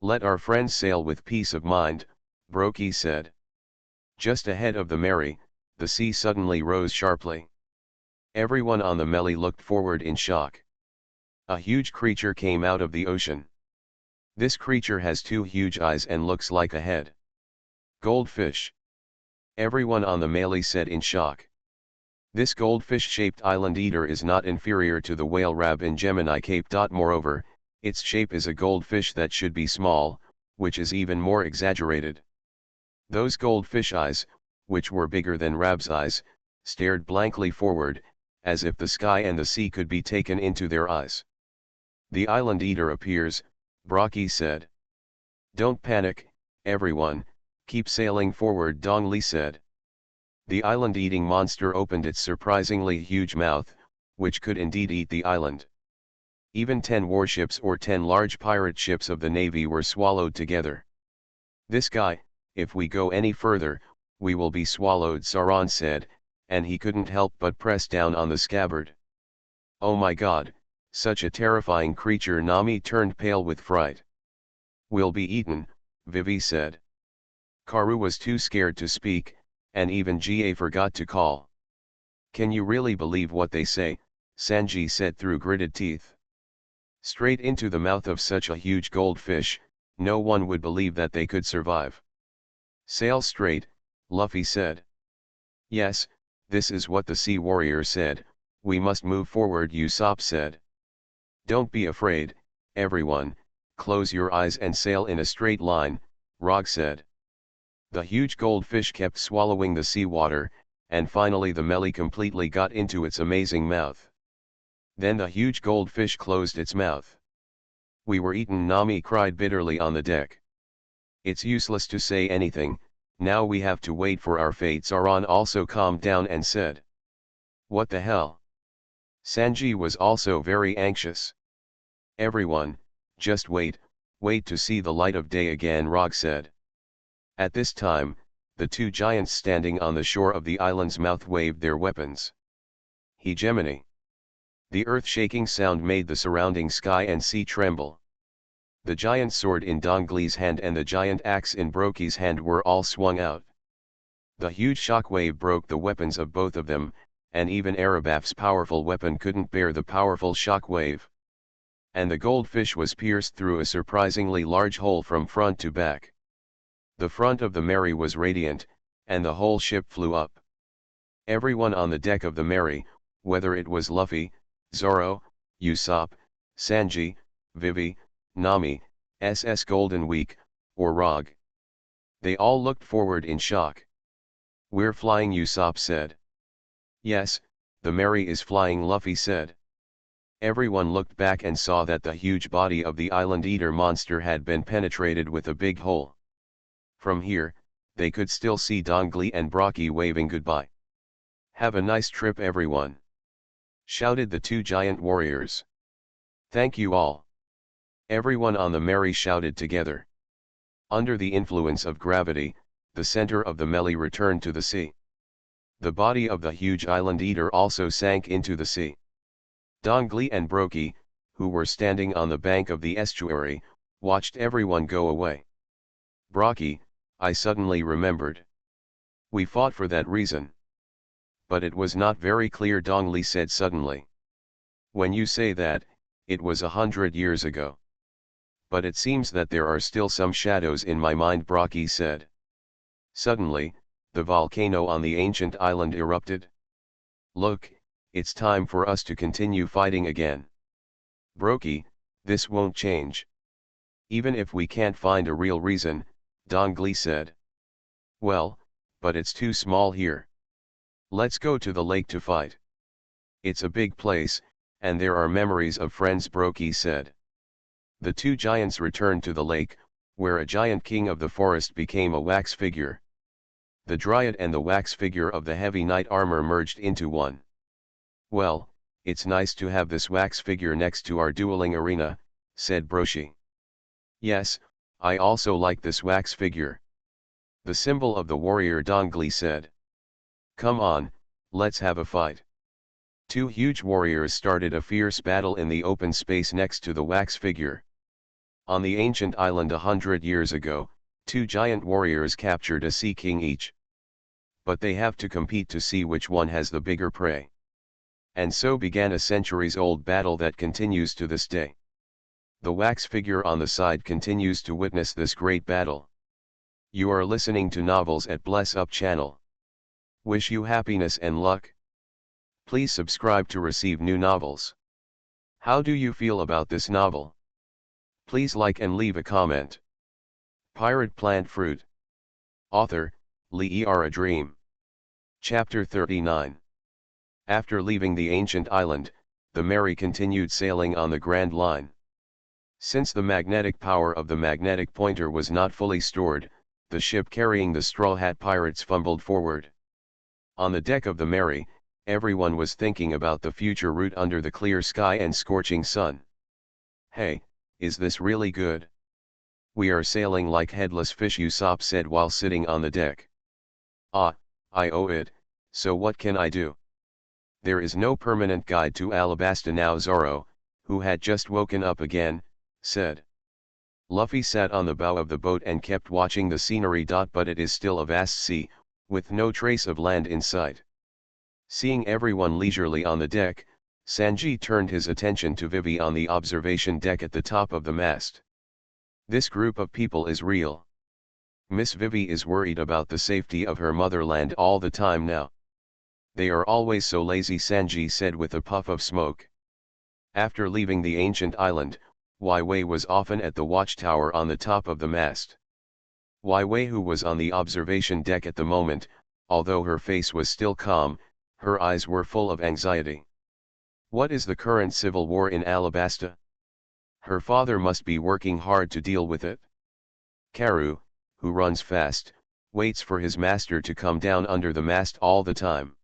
Let our friends sail with peace of mind, Brokey said. Just ahead of the Mary, the sea suddenly rose sharply. Everyone on the Melee looked forward in shock. A huge creature came out of the ocean. This creature has two huge eyes and looks like a head. Goldfish. Everyone on the Melee said in shock. This goldfish-shaped island eater is not inferior to the whale crab in Gemini Cape. Moreover, its shape is a goldfish that should be small, which is even more exaggerated. Those goldfish eyes, which were bigger than crab's eyes, stared blankly forward, as if the sky and the sea could be taken into their eyes. The island eater appears, Brokey said. Don't panic, everyone, keep sailing forward, Dongli said. The island-eating monster opened its surprisingly huge mouth, which could indeed eat the island. Even 10 warships or 10 large pirate ships of the Navy were swallowed together. This guy, if we go any further, we will be swallowed, Sauron said, and he couldn't help but press down on the scabbard. Oh my god, such a terrifying creature, Nami turned pale with fright. We'll be eaten, Vivi said. Karu was too scared to speak, and even Ga forgot to call. Can you really believe what they say? Sanji said through gritted teeth. Straight into the mouth of such a huge goldfish, no one would believe that they could survive. Sail straight, Luffy said. Yes, this is what the Sea Warrior said, we must move forward, Usopp said. Don't be afraid, everyone, close your eyes and sail in a straight line, Rog said. The huge goldfish kept swallowing the seawater, and finally the Melee completely got into its amazing mouth. Then the huge goldfish closed its mouth. We were eaten, Nami cried bitterly on the deck. It's useless to say anything, now we have to wait for our fate. Sauron also calmed down and said. What the hell? Sanji was also very anxious. Everyone, just wait to see the light of day again, Rog said. At this time, the two giants standing on the shore of the island's mouth waved their weapons. Hegemony. The earth-shaking sound made the surrounding sky and sea tremble. The giant sword in Dongli's hand and the giant axe in Brokey's hand were all swung out. The huge shockwave broke the weapons of both of them, and even Erebeth's powerful weapon couldn't bear the powerful shockwave. And the goldfish was pierced through a surprisingly large hole from front to back. The front of the Mary was radiant, and the whole ship flew up. Everyone on the deck of the Mary, whether it was Luffy, Zoro, Usopp, Sanji, Vivi, Nami, SS Golden Week, or Rog. They all looked forward in shock. We're flying, Usopp said. Yes, the Mary is flying, Luffy said. Everyone looked back and saw that the huge body of the island eater monster had been penetrated with a big hole. From here, they could still see Dongli and Brokey waving goodbye. Have a nice trip, everyone, shouted the two giant warriors. Thank you all. Everyone on the Mary shouted together. Under the influence of gravity, the center of the Melee returned to the sea. The body of the huge island eater also sank into the sea. Dongli and Brokey, who were standing on the bank of the estuary, watched everyone go away. Brokey, I suddenly remembered. We fought for that reason. But it was not very clear, Dongli said suddenly. When you say that, it was 100 years ago. But it seems that there are still some shadows in my mind, Brokey said. Suddenly, the volcano on the ancient island erupted. Look, it's time for us to continue fighting again. Brokey, this won't change. Even if we can't find a real reason, Dongli said. Well, but it's too small here. Let's go to the lake to fight. It's a big place, and there are memories of friends, Brokey said. The two giants returned to the lake, where a giant king of the forest became a wax figure. The dryad and the wax figure of the heavy knight armor merged into one. Well, it's nice to have this wax figure next to our dueling arena, said Broshi. Yes, I also like this wax figure. The symbol of the warrior Dongli said. Come on, let's have a fight. Two huge warriors started a fierce battle in the open space next to the wax figure. On the ancient island 100 years ago, two giant warriors captured a sea king each. But they have to compete to see which one has the bigger prey. And so began a centuries-old battle that continues to this day. The wax figure on the side continues to witness this great battle. You are listening to Novels at Bless Up channel. Wish you happiness and luck. Please subscribe to receive new novels. How do you feel about this novel? Please like and leave a comment. Pirate Plant Fruit. Author, Lee A Dream. Chapter 39. After leaving the ancient island, the Mary continued sailing on the Grand Line. Since the magnetic power of the magnetic pointer was not fully stored, the ship carrying the Straw Hat Pirates fumbled forward. On the deck of the Mary, everyone was thinking about the future route under the clear sky and scorching sun. Hey, is this really good? We are sailing like headless fish, Usopp said while sitting on the deck. Ah, I owe it, so what can I do? There is no permanent guide to Alabasta now, Zoro, who had just woken up again, said. Luffy sat on the bow of the boat and kept watching the scenery. But it is still a vast sea, with no trace of land in sight. Seeing everyone leisurely on the deck, Sanji turned his attention to Vivi on the observation deck at the top of the mast. This group of people is real. Miss Vivi is worried about the safety of her motherland all the time now. They are always so lazy, Sanji said with a puff of smoke. After leaving the ancient island, Wai Wei was often at the watchtower on the top of the mast. Wai Wei, who was on the observation deck at the moment, although her face was still calm, her eyes were full of anxiety. What is the current civil war in Alabasta? Her father must be working hard to deal with it. Karu, who runs fast, waits for his master to come down under the mast all the time.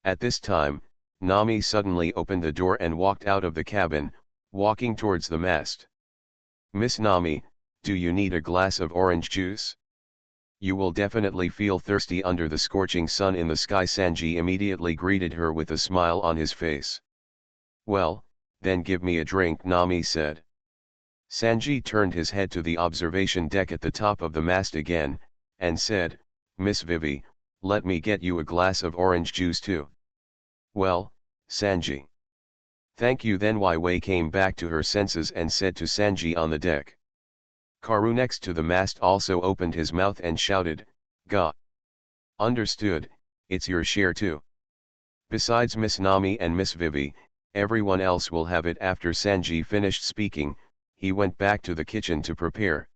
At this time, Nami suddenly opened the door and walked out of the cabin, walking towards the mast. Miss Nami, do you need a glass of orange juice? You will definitely feel thirsty under the scorching sun in the sky. Sanji immediately greeted her with a smile on his face. Well, then give me a drink, Nami said. Sanji turned his head to the observation deck at the top of the mast again, and said, Miss Vivi, let me get you a glass of orange juice too. Well, Sanji. Thank you. Then Wai Wei came back to her senses and said to Sanji on the deck. Karu next to the mast also opened his mouth and shouted, Ga. Understood, it's your share too. Besides Miss Nami and Miss Vivi, everyone else will have it. After Sanji finished speaking, he went back to the kitchen to prepare.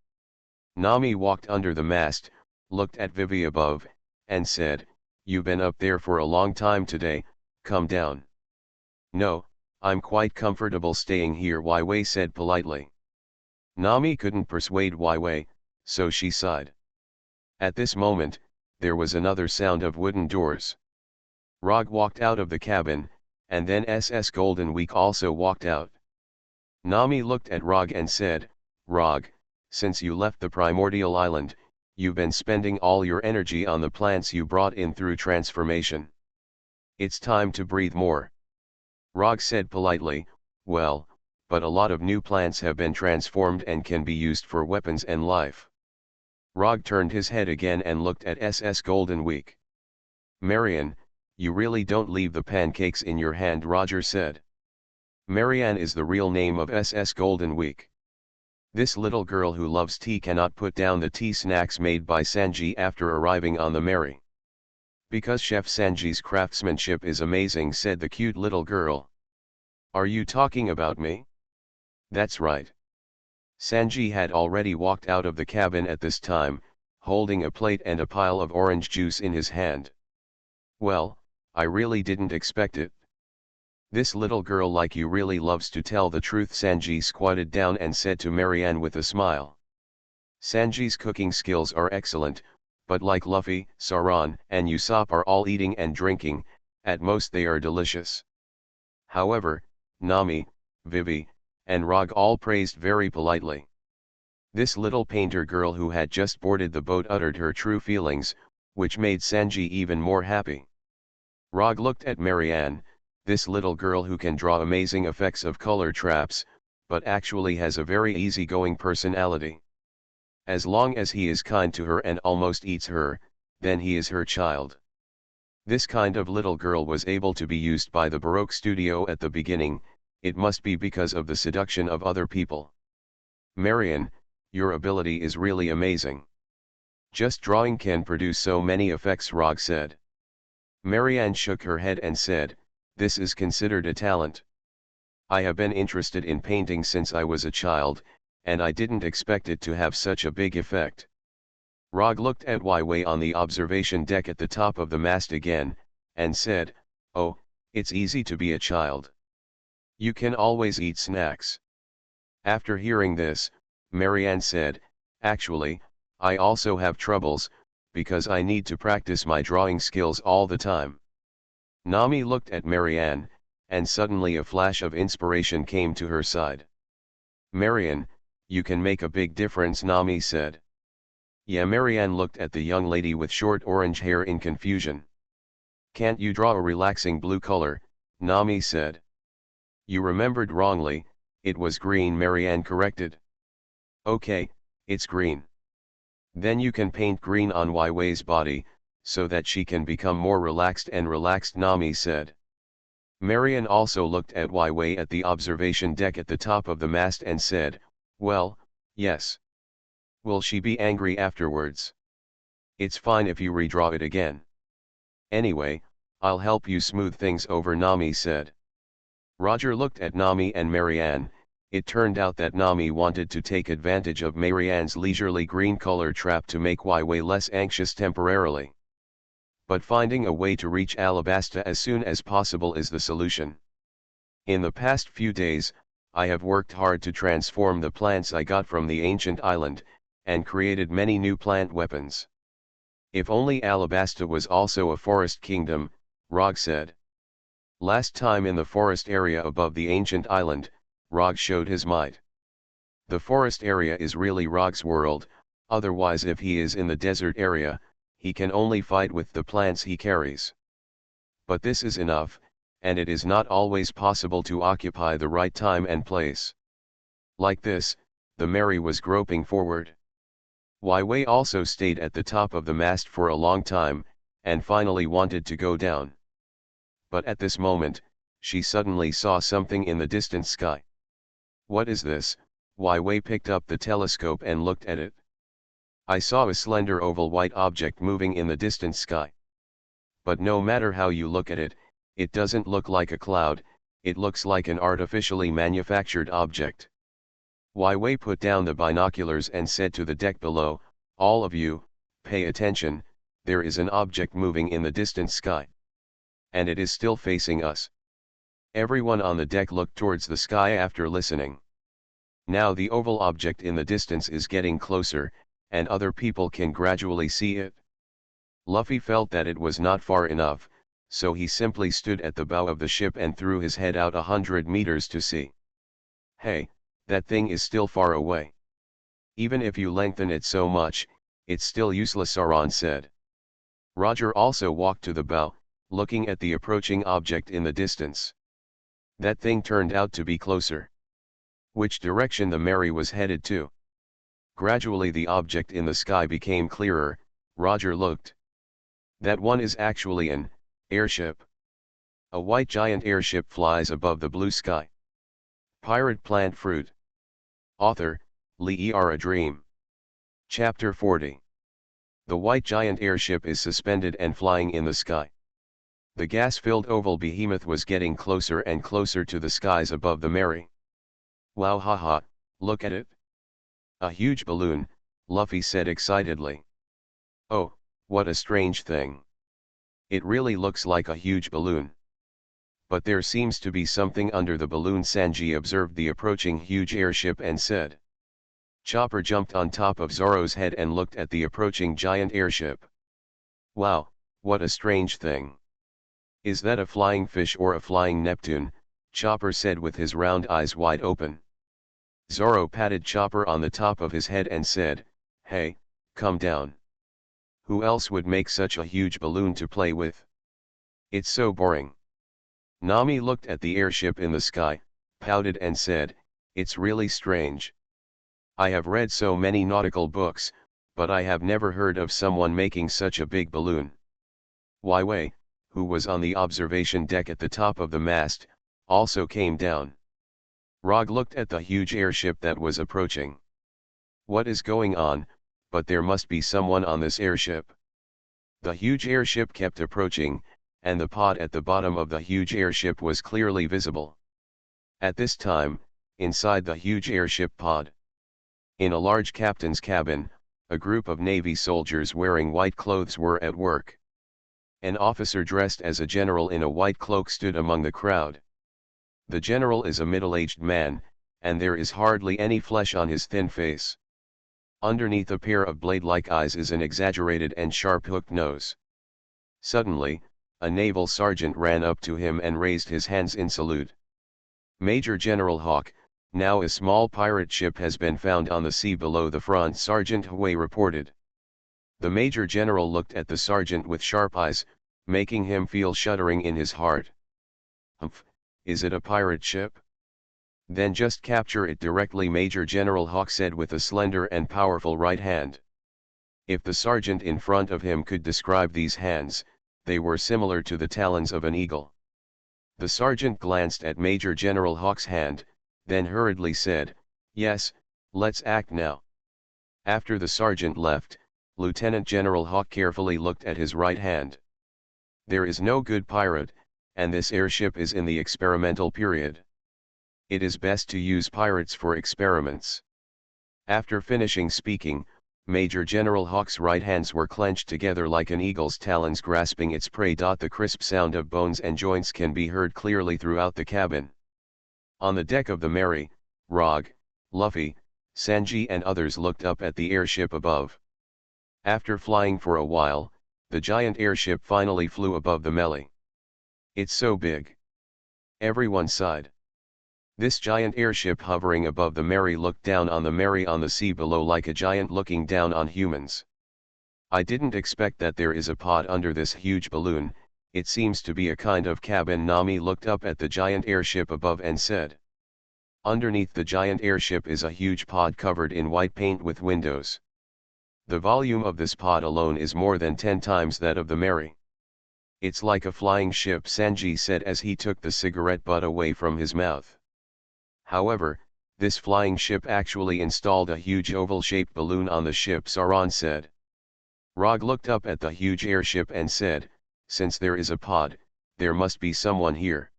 Nami walked under the mast, looked at Vivi above, and said, You've been up there for a long time today, come down. No, I'm quite comfortable staying here, Wai Wei said politely. Nami couldn't persuade Wai Wei, so she sighed. At this moment, there was another sound of wooden doors. Rog walked out of the cabin, and then SS Golden Week also walked out. Nami looked at Rog and said, Rog, since you left the primordial island, you've been spending all your energy on the plants you brought in through transformation. It's time to breathe more. Rog said politely, well, but a lot of new plants have been transformed and can be used for weapons and life. Rog turned his head again and looked at SS Golden Week. Marian, you really don't leave the pancakes in your hand, Roger said. Marianne is the real name of SS Golden Week. This little girl who loves tea cannot put down the tea snacks made by Sanji after arriving on the Mary. Because Chef Sanji's craftsmanship is amazing, said the cute little girl. Are you talking about me? That's right. Sanji had already walked out of the cabin at this time, holding a plate and a pile of orange juice in his hand. Well, I really didn't expect it. This little girl like you really loves to tell the truth. Sanji squatted down and said to Marianne with a smile. Sanji's cooking skills are excellent, but like Luffy, Saran, and Usopp are all eating and drinking, at most they are delicious. However, Nami, Vivi, and Rog all praised very politely. This little painter girl who had just boarded the boat uttered her true feelings, which made Sanji even more happy. Rog looked at Marianne, this little girl who can draw amazing effects of color traps, but actually has a very easygoing personality. As long as he is kind to her and almost eats her, then he is her child. This kind of little girl was able to be used by the Baroque studio at the beginning, it must be because of the seduction of other people. Marianne, your ability is really amazing. Just drawing can produce so many effects, Rog said. Marianne shook her head and said, this is considered a talent. I have been interested in painting since I was a child, and I didn't expect it to have such a big effect. Rog looked at Wei on the observation deck at the top of the mast again, and said, oh, it's easy to be a child. You can always eat snacks. After hearing this, Marianne said, actually, I also have troubles, because I need to practice my drawing skills all the time. Nami looked at Marianne, and suddenly a flash of inspiration came to her side. Marianne, you can make a big difference, Nami said. Yeah, Marianne looked at the young lady with short orange hair in confusion. Can't you draw a relaxing blue color? Nami said. You remembered wrongly, it was green, Marianne corrected. Okay, it's green. Then you can paint green on Wei's body, so that she can become more relaxed, Nami said. Marianne also looked at Wei at the observation deck at the top of the mast and said, well, yes. Will she be angry afterwards? It's fine if you redraw it again. Anyway, I'll help you smooth things over, Nami said. Roger looked at Nami and Marianne. It turned out that Nami wanted to take advantage of Marianne's leisurely green color trap to make Wei less anxious temporarily. But finding a way to reach Alabasta as soon as possible is the solution. In the past few days, I have worked hard to transform the plants I got from the ancient island, and created many new plant weapons. If only Alabasta was also a forest kingdom, Rog said. Last time in the forest area above the ancient island, Rog showed his might. The forest area is really Rog's world, otherwise if he is in the desert area, he can only fight with the plants he carries. But this is enough, and it is not always possible to occupy the right time and place. Like this, the Mary was groping forward. Wei also stayed at the top of the mast for a long time, and finally wanted to go down. But at this moment, she suddenly saw something in the distant sky. What is this? Wei picked up the telescope and looked at it. I saw a slender oval white object moving in the distant sky. But no matter how you look at it, it doesn't look like a cloud, it looks like an artificially manufactured object. Wei put down the binoculars and said to the deck below, all of you, pay attention, there is an object moving in the distant sky. And it is still facing us. Everyone on the deck looked towards the sky after listening. Now the oval object in the distance is getting closer, and other people can gradually see it. Luffy felt that it was not far enough, so he simply stood at the bow of the ship and threw his head out 100 meters to see. Hey, that thing is still far away. Even if you lengthen it so much, it's still useless, Saran said. Roger also walked to the bow, looking at the approaching object in the distance. That thing turned out to be closer. Which direction the Mary was headed to? Gradually the object in the sky became clearer. Roger looked. That one is actually an airship. A white giant airship flies above the blue sky. Pirate Plant Fruit. Author, Lee A Dream. Chapter 40. The white giant airship is suspended and flying in the sky. The gas-filled oval behemoth was getting closer and closer to the skies above the Mary. Wow, haha, look at it. A huge balloon, Luffy said excitedly. Oh, what a strange thing. It really looks like a huge balloon. But there seems to be something under the balloon. Sanji observed the approaching huge airship and said. Chopper jumped on top of Zoro's head and looked at the approaching giant airship. Wow, what a strange thing. Is that a flying fish or a flying Neptune? Chopper said with his round eyes wide open. Zoro patted Chopper on the top of his head and said, Hey, come down. Who else would make such a huge balloon to play with? It's so boring. Nami looked at the airship in the sky, pouted and said, It's really strange. I have read so many nautical books, but I have never heard of someone making such a big balloon. Wei, who was on the observation deck at the top of the mast, also came down. Rog looked at the huge airship that was approaching. What is going on? But there must be someone on this airship. The huge airship kept approaching, and the pod at the bottom of the huge airship was clearly visible. At this time, inside the huge airship pod, in a large captain's cabin, a group of Navy soldiers wearing white clothes were at work. An officer dressed as a general in a white cloak stood among the crowd. The general is a middle-aged man, and there is hardly any flesh on his thin face. Underneath a pair of blade-like eyes is an exaggerated and sharp-hooked nose. Suddenly, a naval sergeant ran up to him and raised his hands in salute. Major General Hawk, now a small pirate ship has been found on the sea below the front, Sergeant Huey reported. The Major General looked at the sergeant with sharp eyes, making him feel shuddering in his heart. Humph, is it a pirate ship? Then just capture it directly, Major General Hawk said with a slender and powerful right hand. If the sergeant in front of him could describe these hands, they were similar to the talons of an eagle. The sergeant glanced at Major General Hawk's hand, then hurriedly said, Yes, let's act now. After the sergeant left, Lieutenant General Hawk carefully looked at his right hand. There is no good pirate, and this airship is in the experimental period. It is best to use pirates for experiments. After finishing speaking, Major General Hawk's right hands were clenched together like an eagle's talons grasping its prey. The crisp sound of bones and joints can be heard clearly throughout the cabin. On the deck of the Mary, Rog, Luffy, Sanji and others looked up at the airship above. After flying for a while, the giant airship finally flew above the melee. It's so big. Everyone sighed. This giant airship hovering above the Mary looked down on the Mary on the sea below like a giant looking down on humans. I didn't expect that there is a pod under this huge balloon. It seems to be a kind of cabin. Nami looked up at the giant airship above and said. Underneath the giant airship is a huge pod covered in white paint with windows. The volume of this pod alone is more than 10 times that of the Mary. It's like a flying ship, Sanji said as he took the cigarette butt away from his mouth. However, this flying ship actually installed a huge oval-shaped balloon on the ship, Sauron said. Rog looked up at the huge airship and said, Since there is a pod, there must be someone here.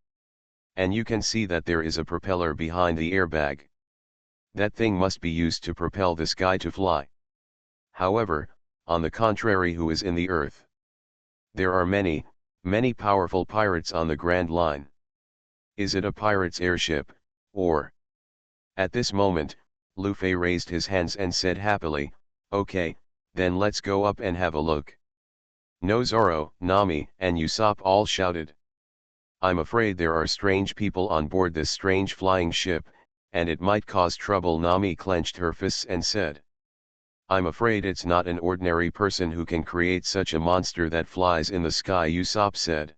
And you can see that there is a propeller behind the airbag. That thing must be used to propel this guy to fly. However, on the contrary, who is in the earth? There are many, many powerful pirates on the Grand Line. Is it a pirate's airship, or? At this moment, Luffy raised his hands and said happily, Okay, then let's go up and have a look. No, Zoro, Nami, and Usopp all shouted. I'm afraid there are strange people on board this strange flying ship, and it might cause trouble. Nami clenched her fists and said. I'm afraid it's not an ordinary person who can create such a monster that flies in the sky, Usopp said.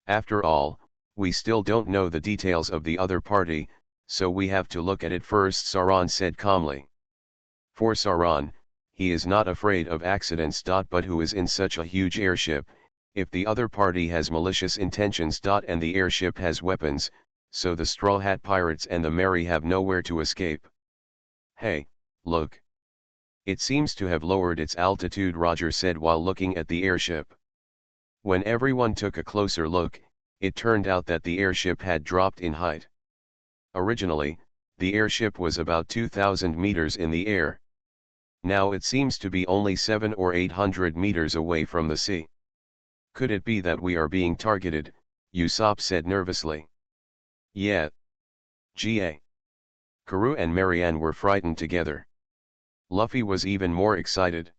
After all, we still don't know the details of the other party, so we have to look at it first, Sauron said calmly. For Sauron, he is not afraid of accidents. But who is in such a huge airship, if the other party has malicious intentions. And the airship has weapons, so the Straw Hat Pirates and the Mary have nowhere to escape. Hey, look. It seems to have lowered its altitude, Roger said while looking at the airship. When everyone took a closer look, it turned out that the airship had dropped in height. Originally, the airship was about 2,000 meters in the air. Now it seems to be only 700 or 800 meters away from the sea. Could it be that we are being targeted? Usopp said nervously. Yeah. Ga. Karoo and Marianne were frightened together. Luffy was even more excited.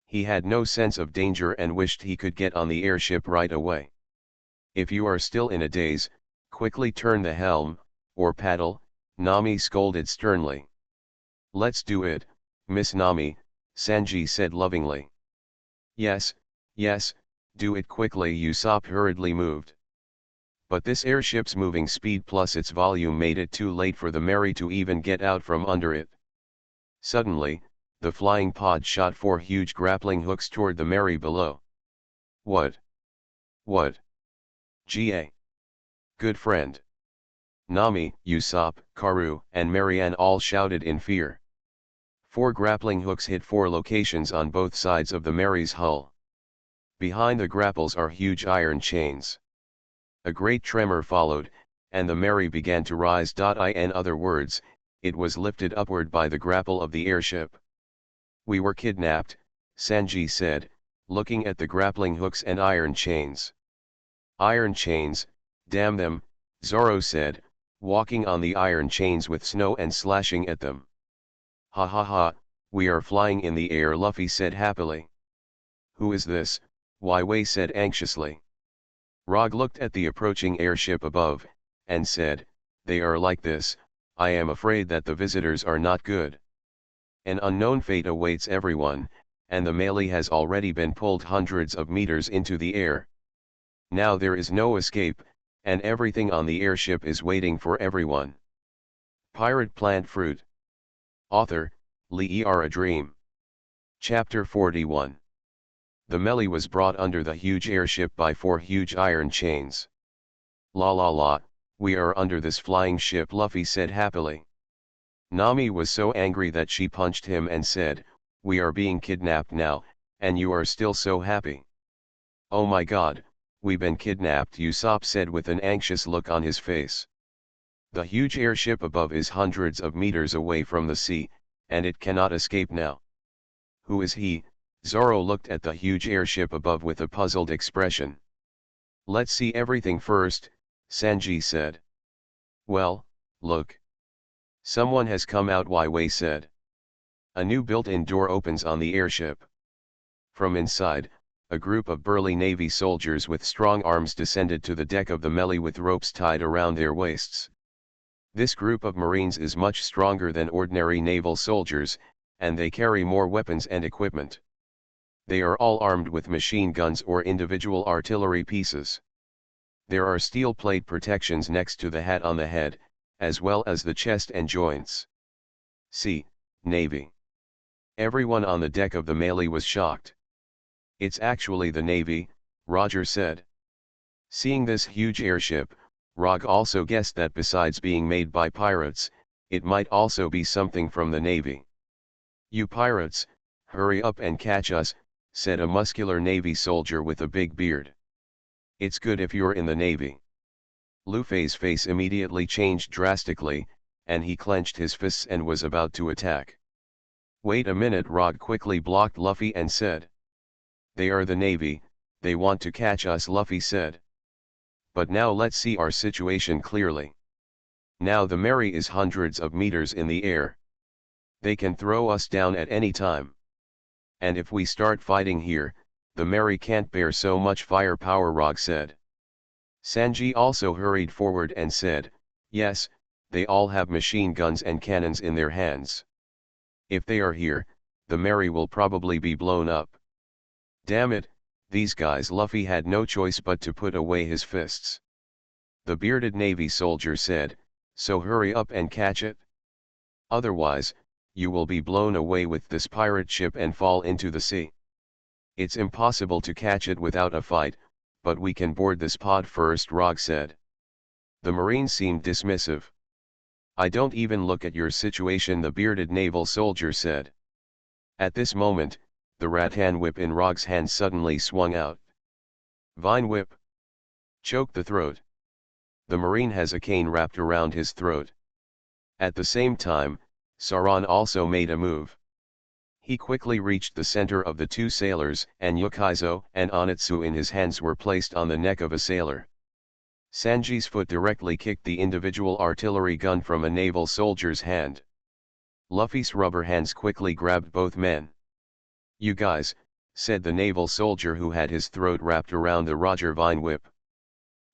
He had no sense of danger and wished he could get on the airship right away. If you are still in a daze, quickly turn the helm, or paddle, Nami scolded sternly. Let's do it, Miss Nami, Sanji said lovingly. Yes, yes, do it quickly, Usopp hurriedly moved. But this airship's moving speed plus its volume made it too late for the Mary to even get out from under it. Suddenly, the flying pod shot 4 huge grappling hooks toward the Mary below. What? What? Ga. Good friend. Nami, Usopp, Karoo, and Marianne all shouted in fear. 4 grappling hooks hit 4 locations on both sides of the Mary's hull. Behind the grapples are huge iron chains. A great tremor followed, and the Mary began to rise. In other words, it was lifted upward by the grapple of the airship. We were kidnapped, Sanji said, looking at the grappling hooks and iron chains. Iron chains, damn them, Zoro said, walking on the iron chains with snow and slashing at them. Ha ha ha, we are flying in the air, Luffy said happily. Who is this? Wei said anxiously. Rog looked at the approaching airship above, and said, they are like this, I am afraid that the visitors are not good. An unknown fate awaits everyone, and the melee has already been pulled hundreds of meters into the air. Now there is no escape, and everything on the airship is waiting for everyone. Pirate Plant Fruit. Author, Lee R. A Dream. Chapter 41. The melee was brought under the huge airship by 4 huge iron chains. La la la, we are under this flying ship, Luffy said happily. Nami was so angry that she punched him and said, we are being kidnapped now, and you are still so happy. Oh my god, we've been kidnapped, Usopp said with an anxious look on his face. The huge airship above is hundreds of meters away from the sea, and it cannot escape now. Who is he? Zoro looked at the huge airship above with a puzzled expression. Let's see everything first, Sanji said. Well, look. Someone has come out, Wei said. A new built-in door opens on the airship. From inside, a group of burly Navy soldiers with strong arms descended to the deck of the melee with ropes tied around their waists. This group of Marines is much stronger than ordinary naval soldiers, and they carry more weapons and equipment. They are all armed with machine guns or individual artillery pieces. There are steel plate protections next to the hat on the head, as well as the chest and joints. See, Navy. Everyone on the deck of the melee was shocked. It's actually the Navy, Roger said. Seeing this huge airship, Rog also guessed that besides being made by pirates, it might also be something from the Navy. You pirates, hurry up and catch us, said a muscular Navy soldier with a big beard. It's good if you're in the Navy. Luffy's face immediately changed drastically, and he clenched his fists and was about to attack. Wait a minute, Rog quickly blocked Luffy and said. They are the Navy, they want to catch us, Luffy said. But now let's see our situation clearly. Now the Mary is hundreds of meters in the air. They can throw us down at any time. And if we start fighting here, the Mary can't bear so much firepower, Rog said. Sanji also hurried forward and said, yes, they all have machine guns and cannons in their hands. If they are here, the Mary will probably be blown up. Damn it, these guys. Luffy had no choice but to put away his fists. The bearded Navy soldier said, so hurry up and catch it. Otherwise, you will be blown away with this pirate ship and fall into the sea. It's impossible to catch it without a fight, but we can board this pod first, Rog said. The Marine seemed dismissive. I don't even look at your situation, the bearded naval soldier said. At this moment, the rattan whip in Rog's hand suddenly swung out. Vine whip. Choke the throat. The Marine has a cane wrapped around his throat. At the same time, Saran also made a move. He quickly reached the center of the 2 sailors, and Yukaizo and Onitsu in his hands were placed on the neck of a sailor. Sanji's foot directly kicked the individual artillery gun from a naval soldier's hand. Luffy's rubber hands quickly grabbed both men. "You guys," said the naval soldier who had his throat wrapped around the Roger vine whip.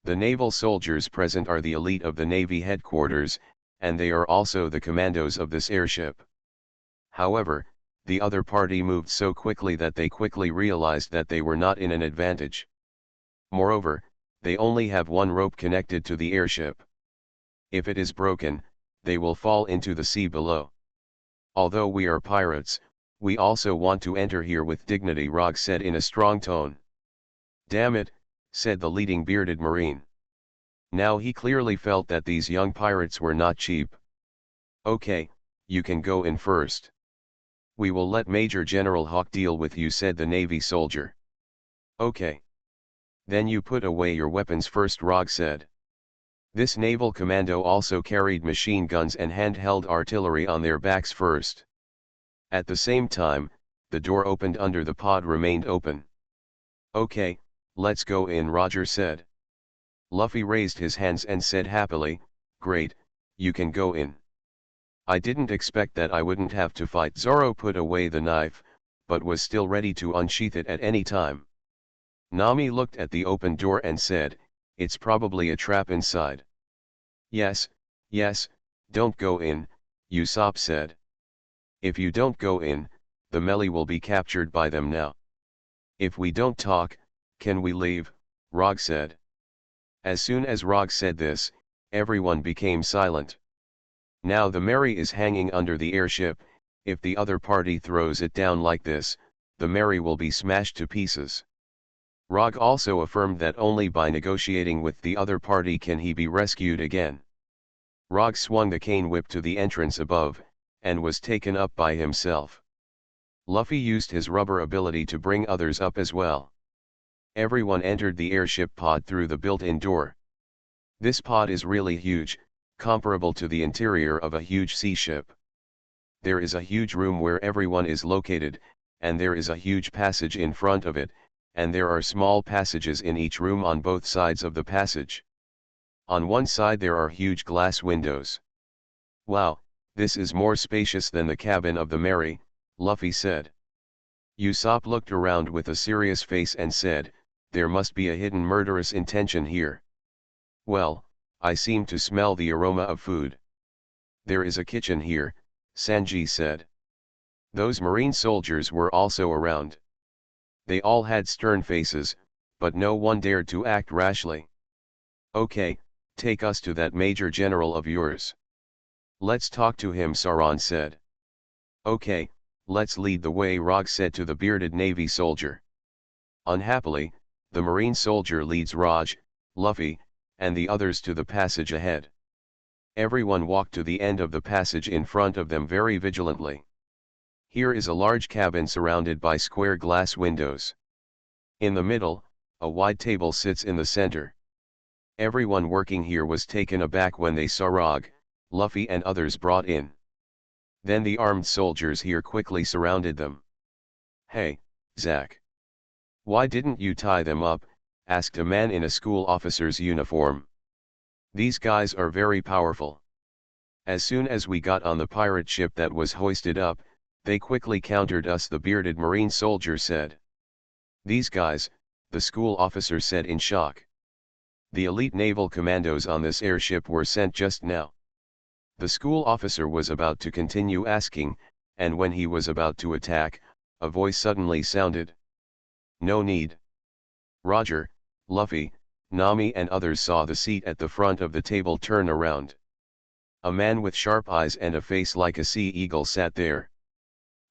The naval soldiers present are the elite of the Navy headquarters, and they are also the commandos of this airship. However, the other party moved so quickly that they quickly realized that they were not in an advantage. Moreover, they only have one rope connected to the airship. If it is broken, they will fall into the sea below. "Although we are pirates, we also want to enter here with dignity," Rog said in a strong tone. "Damn it," said the leading bearded marine. Now he clearly felt that these young pirates were not cheap. "Okay, you can go in first. We will let Major General Hawk deal with you," said the Navy soldier. "Okay. Then you put away your weapons first," Rog said. This naval commando also carried machine guns and handheld artillery on their backs first. At the same time, the door opened under the pod remained open. "Okay, let's go in," Roger said. Luffy raised his hands and said happily, "Great, you can go in. I didn't expect that I wouldn't have to fight." Zoro put away the knife, but was still ready to unsheath it at any time. Nami looked at the open door and said, "It's probably a trap inside." Yes, don't go in," Usopp said. "If you don't go in, the melee will be captured by them now." "If we don't talk, can we leave?" Rog said. As soon as Rog said this, everyone became silent. Now the Mary is hanging under the airship. If the other party throws it down like this, the Mary will be smashed to pieces. Rog also affirmed that only by negotiating with the other party can he be rescued again. Rog swung the cane whip to the entrance above, and was taken up by himself. Luffy used his rubber ability to bring others up as well. Everyone entered the airship pod through the built-in door. This pod is really huge, comparable to the interior of a huge sea ship. There is a huge room where everyone is located, and there is a huge passage in front of it, and there are small passages in each room on both sides of the passage. On one side there are huge glass windows. "Wow, this is more spacious than the cabin of the Mary," Luffy said. Usopp looked around with a serious face and said, "There must be a hidden murderous intention here." "Well, I seem to smell the aroma of food." "There is a kitchen here," Sanji said. Those marine soldiers were also around. They all had stern faces, but no one dared to act rashly. "Okay, take us to that major general of yours." "Let's talk to him," Sauron said. "Okay, let's lead the way," Rog said to the bearded Navy soldier. Unhappily, the marine soldier leads Raj, Luffy, and the others to the passage ahead. Everyone walked to the end of the passage in front of them very vigilantly. Here is a large cabin surrounded by square glass windows. In the middle, a wide table sits in the center. Everyone working here was taken aback when they saw Rog, Luffy and others brought in. Then the armed soldiers here quickly surrounded them. "Hey, Zack. Why didn't you tie them up?" asked a man in a school officer's uniform. "These guys are very powerful. As soon as we got on the pirate ship that was hoisted up, they quickly countered us," the bearded marine soldier said. "These guys," the school officer said in shock. "The elite naval commandos on this airship were sent just now." The school officer was about to continue asking, and when he was about to attack, a voice suddenly sounded. "No need." Roger, Luffy, Nami and others saw the seat at the front of the table turn around. A man with sharp eyes and a face like a sea eagle sat there.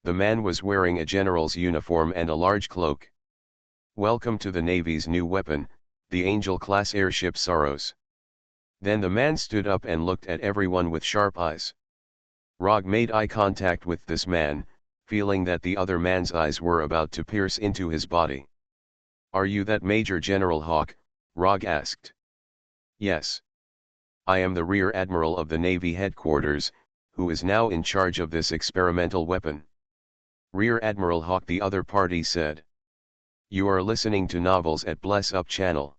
The man was wearing a general's uniform and a large cloak. "Welcome to the Navy's new weapon, the Angel-class airship Saros." Then the man stood up and looked at everyone with sharp eyes. Rog made eye contact with this man, feeling that the other man's eyes were about to pierce into his body. "Are you that Major General Hawk?" Rog asked. "Yes. I am the Rear Admiral of the Navy headquarters, who is now in charge of this experimental weapon." "Rear Admiral Hawk," the other party said. "You are listening to novels at Bless Up channel.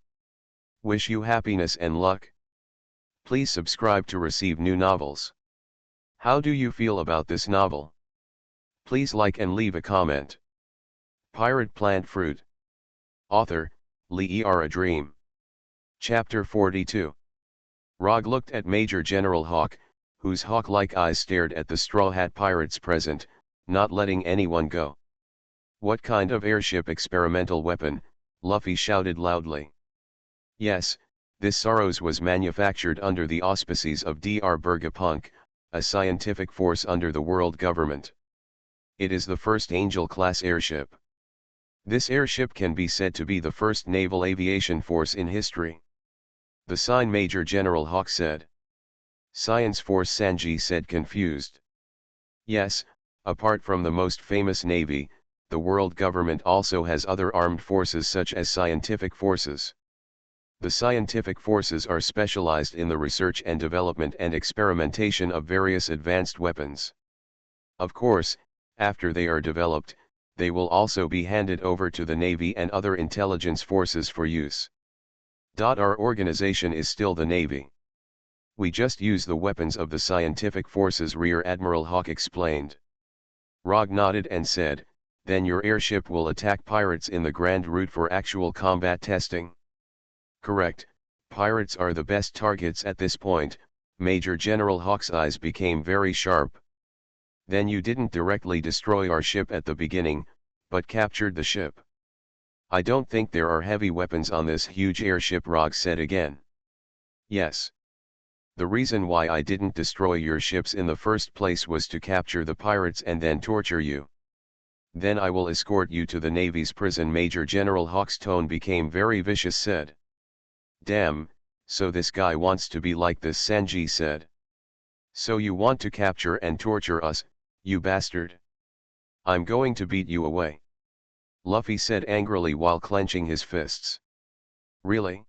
Wish you happiness and luck. Please subscribe to receive new novels. How do you feel about this novel? Please like and leave a comment. Pirate Plant Fruit. Author, Lee A Dream. Chapter 42. Rog looked at Major General Hawk, whose hawk-like eyes stared at the Straw Hat Pirates present, not letting anyone go. What kind of airship experimental weapon? Luffy shouted loudly. Yes, this Saros was manufactured under the auspices of Dr. Bergapunk, a scientific force under the world government. It is the first Angel-class airship. This airship can be said to be the first naval aviation force in history. The sign Major General Hawk said. Science Force Sanji said confused. Yes, apart from the most famous navy, the world government also has other armed forces such as scientific forces. The scientific forces are specialized in the research and development and experimentation of various advanced weapons. Of course, after they are developed, they will also be handed over to the Navy and other intelligence forces for use. Our organization is still the Navy. We just use the weapons of the scientific forces, Rear Admiral Hawk explained. Rog nodded and said, then your airship will attack pirates in the Grand Route for actual combat testing. Correct, pirates are the best targets at this point. Major General Hawk's eyes became very sharp. Then you didn't directly destroy our ship at the beginning, but captured the ship. I don't think there are heavy weapons on this huge airship, Rog said again. Yes. The reason why I didn't destroy your ships in the first place was to capture the pirates and then torture you. Then I will escort you to the Navy's prison. Major General Hawk's tone became very vicious said. Damn, so this guy wants to be like this, Sanji said. So you want to capture and torture us, you bastard. I'm going to beat you away. Luffy said angrily while clenching his fists. Really?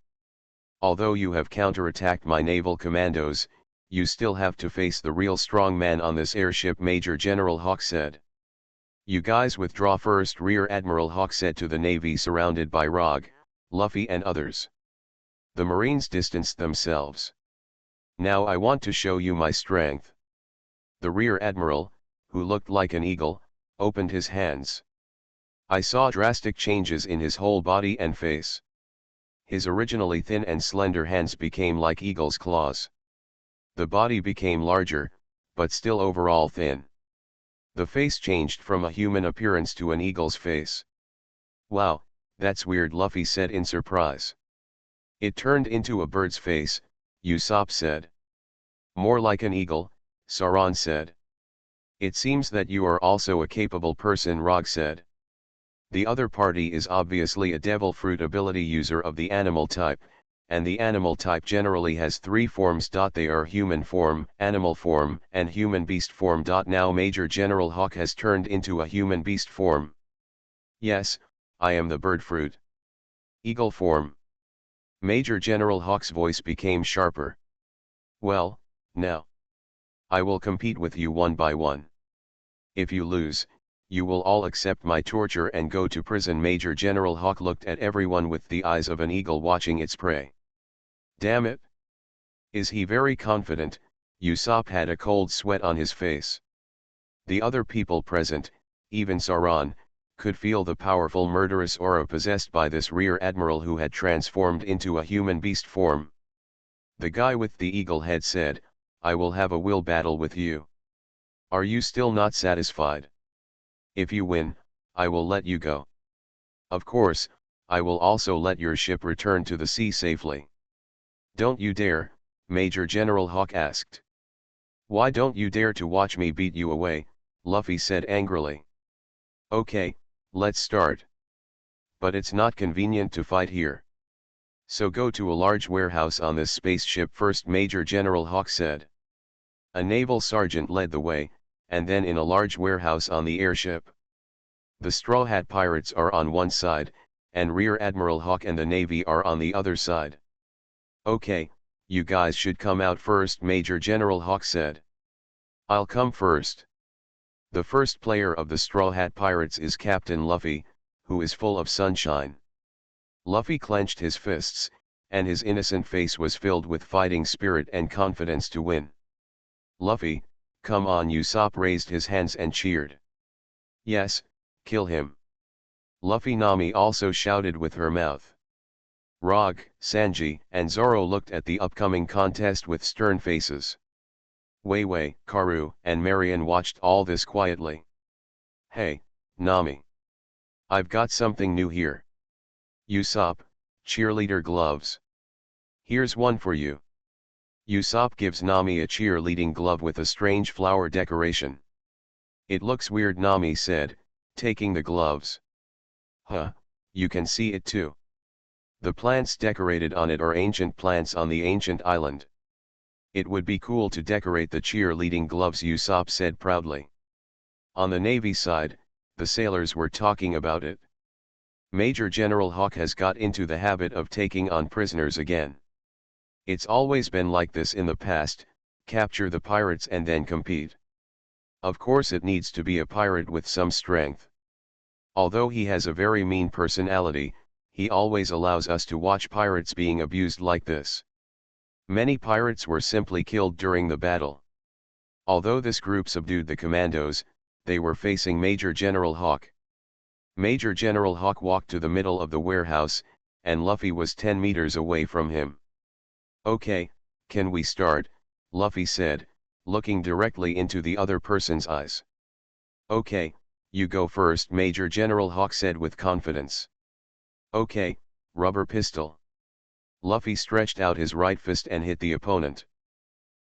Although you have counterattacked my naval commandos, you still have to face the real strong man on this airship, Major General Hawk said. You guys withdraw first, Rear Admiral Hawk said to the Navy surrounded by Rog, Luffy and others. The Marines distanced themselves. Now I want to show you my strength. The Rear Admiral, who looked like an eagle, opened his hands. I saw drastic changes in his whole body and face. His originally thin and slender hands became like eagle's claws. The body became larger, but still overall thin. The face changed from a human appearance to an eagle's face. Wow, that's weird, Luffy said in surprise. It turned into a bird's face, Usopp said. More like an eagle, Saran said. It seems that you are also a capable person, Rog said. The other party is obviously a devil fruit ability user of the animal type, and the animal type generally has three forms. They are human form, animal form, and human beast form. Now Major General Hawk has turned into a human beast form. Yes, I am the bird fruit. Eagle form. Major General Hawk's voice became sharper. Well, now. I will compete with you one by one. If you lose, you will all accept my torture and go to prison. Major General Hawk looked at everyone with the eyes of an eagle watching its prey. Damn it! Is he very confident? Usopp had a cold sweat on his face. The other people present, even Saran, could feel the powerful murderous aura possessed by this Rear Admiral who had transformed into a human beast form. The guy with the eagle head said, I will have a will battle with you. Are you still not satisfied? If you win, I will let you go. Of course, I will also let your ship return to the sea safely. Don't you dare, Major General Hawk asked. Why don't you dare to watch me beat you away? Luffy said angrily. Okay, let's start. But it's not convenient to fight here. So go to a large warehouse on this spaceship first, Major General Hawk said. A naval sergeant led the way, and then in a large warehouse on the airship. The Straw Hat Pirates are on one side, and Rear Admiral Hawk and the Navy are on the other side. Okay, you guys should come out first, Major General Hawk said. I'll come first. The first player of the Straw Hat Pirates is Captain Luffy, who is full of sunshine. Luffy clenched his fists, and his innocent face was filled with fighting spirit and confidence to win. Luffy, come on! Usopp raised his hands and cheered. Yes, kill him. Luffy Nami also shouted with her mouth. Rog, Sanji, and Zoro looked at the upcoming contest with stern faces. Wei Wei, Karu, and Marion watched all this quietly. Hey, Nami. I've got something new here. Usopp, cheerleader gloves. Here's one for you. Usopp gives Nami a cheerleading glove with a strange flower decoration. It looks weird, Nami said, taking the gloves. Huh, you can see it too. The plants decorated on it are ancient plants on the ancient island. It would be cool to decorate the cheerleading gloves, Usopp said proudly. On the Navy side, the sailors were talking about it. Major General Hawk has got into the habit of taking on prisoners again. It's always been like this in the past, capture the pirates and then compete. Of course it needs to be a pirate with some strength. Although he has a very mean personality, he always allows us to watch pirates being abused like this. Many pirates were simply killed during the battle. Although this group subdued the commandos, they were facing Major General Hawk. Major General Hawk walked to the middle of the warehouse, and Luffy was 10 meters away from him. Okay, can we start? Luffy said, looking directly into the other person's eyes. Okay, you go first, Major General Hawk said with confidence. Okay, rubber pistol. Luffy stretched out his right fist and hit the opponent.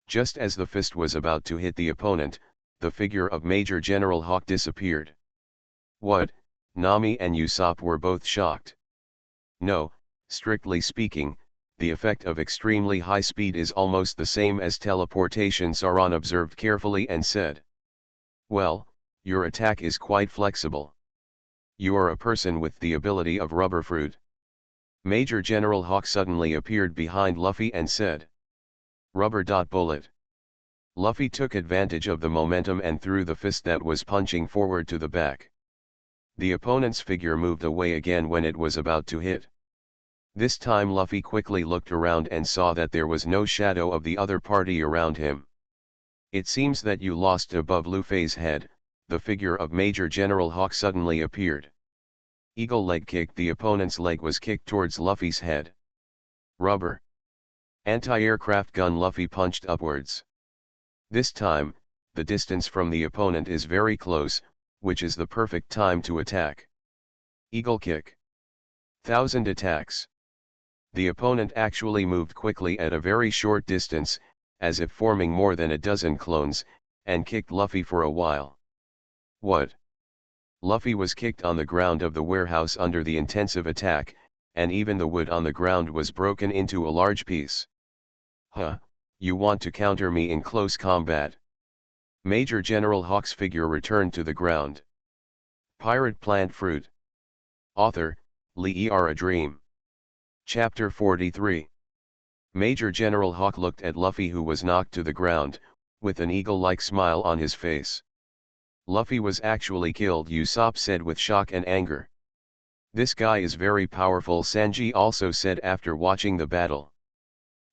Just as the fist was about to hit the opponent, the figure of Major General Hawk disappeared. What? Nami and Usopp were both shocked. No, strictly speaking, the effect of extremely high speed is almost the same as teleportation. Sauron observed carefully and said. Well, your attack is quite flexible. You are a person with the ability of rubber fruit. Major General Hawk suddenly appeared behind Luffy and said. Rubber bullet. Luffy took advantage of the momentum and threw the fist that was punching forward to the back. The opponent's figure moved away again when it was about to hit. This time Luffy quickly looked around and saw that there was no shadow of the other party around him. It seems that you lost. Above Luffy's head, the figure of Major General Hawk suddenly appeared. Eagle leg kick. The opponent's leg was kicked towards Luffy's head. Rubber. Anti-aircraft gun. Luffy punched upwards. This time, the distance from the opponent is very close, which is the perfect time to attack. Eagle kick. 1,000 attacks. The opponent actually moved quickly at a very short distance, as if forming more than a dozen clones, and kicked Luffy for a while. What? Luffy was kicked on the ground of the warehouse under the intensive attack, and even the wood on the ground was broken into a large piece. Huh, you want to counter me in close combat? Major General Hawk's figure returned to the ground. Pirate Plant Fruit. Author, Lee A Dream. Chapter 43. Major General Hawk looked at Luffy, who was knocked to the ground, with an eagle-like smile on his face. Luffy was actually killed, Usopp said with shock and anger. This guy is very powerful, Sanji also said after watching the battle.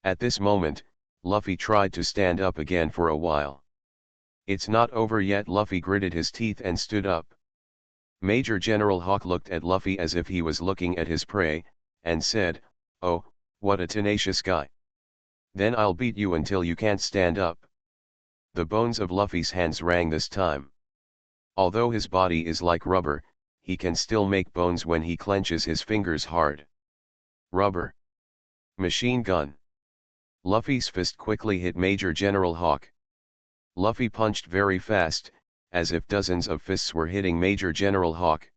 At this moment, Luffy tried to stand up again for a while. It's not over yet. Luffy gritted his teeth and stood up. Major General Hawk looked at Luffy as if he was looking at his prey, and said, "Oh, what a tenacious guy. Then I'll beat you until you can't stand up." The bones of Luffy's hands rang this time. Although his body is like rubber, he can still make bones when he clenches his fingers hard. Rubber. Machine gun. Luffy's fist quickly hit Major General Hawk. Luffy punched very fast, as if dozens of fists were hitting Major General Hawk.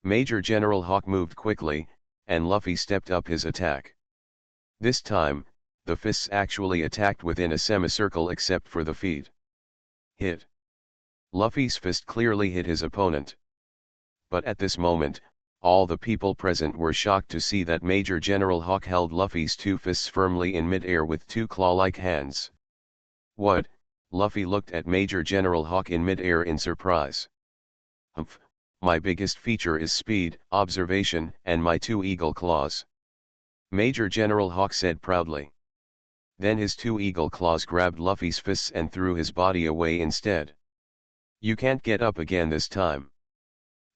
Major General Hawk moved quickly, and Luffy stepped up his attack. This time, the fists actually attacked within a semicircle except for the feet. Hit. Luffy's fist clearly hit his opponent. But at this moment, all the people present were shocked to see that Major General Hawk held Luffy's two fists firmly in mid-air with two claw-like hands. What? Luffy looked at Major General Hawk in mid-air in surprise. Humph, my biggest feature is speed, observation, and my two eagle claws. Major General Hawk said proudly. Then his two eagle claws grabbed Luffy's fists and threw his body away instead. You can't get up again this time.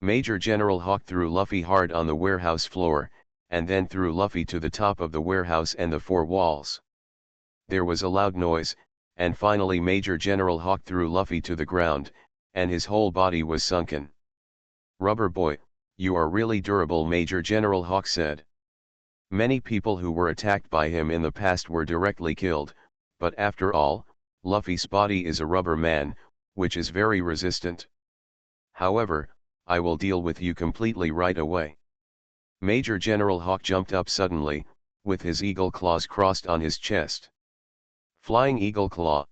Major General Hawk threw Luffy hard on the warehouse floor, and then threw Luffy to the top of the warehouse and the four walls. There was a loud noise, and finally Major General Hawk threw Luffy to the ground, and his whole body was sunken. Rubber boy, you are really durable, Major General Hawk said. Many people who were attacked by him in the past were directly killed, but after all, Luffy's body is a rubber man, which is very resistant. However, I will deal with you completely right away. Major General Hawk jumped up suddenly, with his eagle claws crossed on his chest. Flying eagle claw.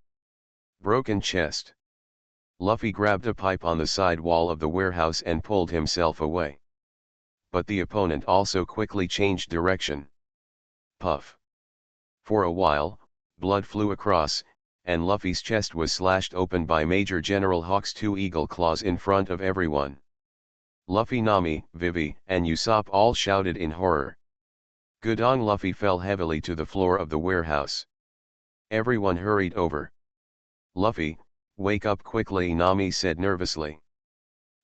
Broken chest. Luffy grabbed a pipe on the side wall of the warehouse and pulled himself away. But the opponent also quickly changed direction. Puff. For a while, blood flew across, and Luffy's chest was slashed open by Major General Hawk's two eagle claws in front of everyone. Luffy, Nami, Vivi, and Usopp all shouted in horror. Gudong Luffy fell heavily to the floor of the warehouse. Everyone hurried over. Luffy, wake up quickly, Nami said nervously.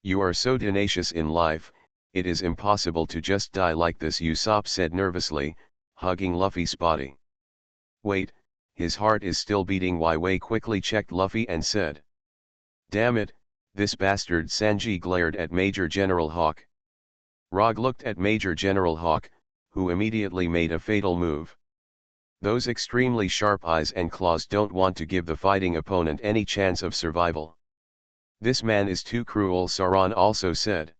You are so tenacious in life, it is impossible to just die like this, Usopp said nervously, hugging Luffy's body. Wait, his heart is still beating. Wei quickly checked Luffy and said. Damn it, this bastard. Sanji glared at Major General Hawk. Rog looked at Major General Hawk, who immediately made a fatal move. Those extremely sharp eyes and claws don't want to give the fighting opponent any chance of survival. This man is too cruel, Sauron also said.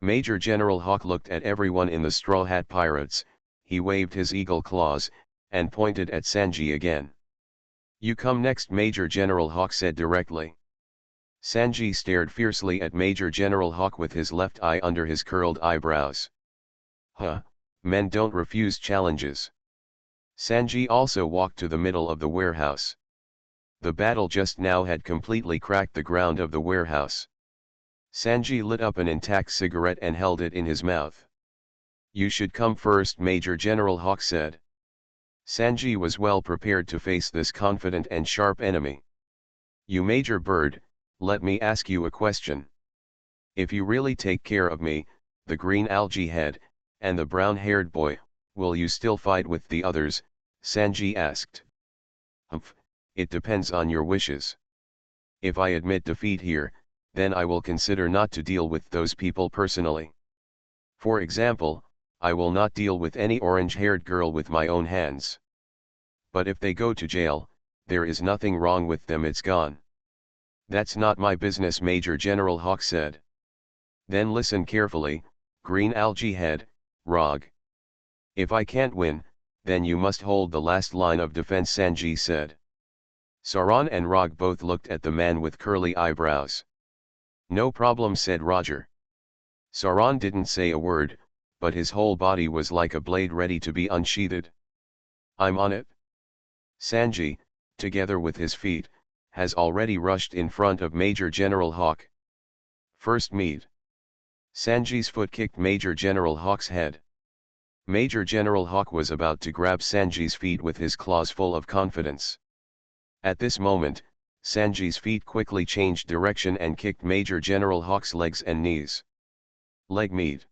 Major General Hawk looked at everyone in the Straw Hat Pirates, he waved his eagle claws, and pointed at Sanji again. You come next, Major General Hawk said directly. Sanji stared fiercely at Major General Hawk with his left eye under his curled eyebrows. Huh, men don't refuse challenges. Sanji also walked to the middle of the warehouse. The battle just now had completely cracked the ground of the warehouse. Sanji lit up an intact cigarette and held it in his mouth. You should come first, Major General Hawk said. Sanji was well prepared to face this confident and sharp enemy. You Major Bird, let me ask you a question. If you really take care of me, the green algae head, and the brown-haired boy, will you still fight with the others? Sanji asked. Humph, it depends on your wishes. If I admit defeat here, then I will consider not to deal with those people personally. For example, I will not deal with any orange-haired girl with my own hands. But if they go to jail, there is nothing wrong with them, it's gone. That's not my business, Major General Hawk said. Then listen carefully, green algae head, Rog. If I can't win, then you must hold the last line of defense, Sanji said. Sauron and Rog both looked at the man with curly eyebrows. No problem, said Roger. Sauron didn't say a word, but his whole body was like a blade ready to be unsheathed. I'm on it. Sanji, together with his feet, has already rushed in front of Major General Hawk. First meet. Sanji's foot kicked Major General Hawk's head. Major General Hawk was about to grab Sanji's feet with his claws full of confidence. At this moment, Sanji's feet quickly changed direction and kicked Major General Hawk's legs and knees. Leg meet.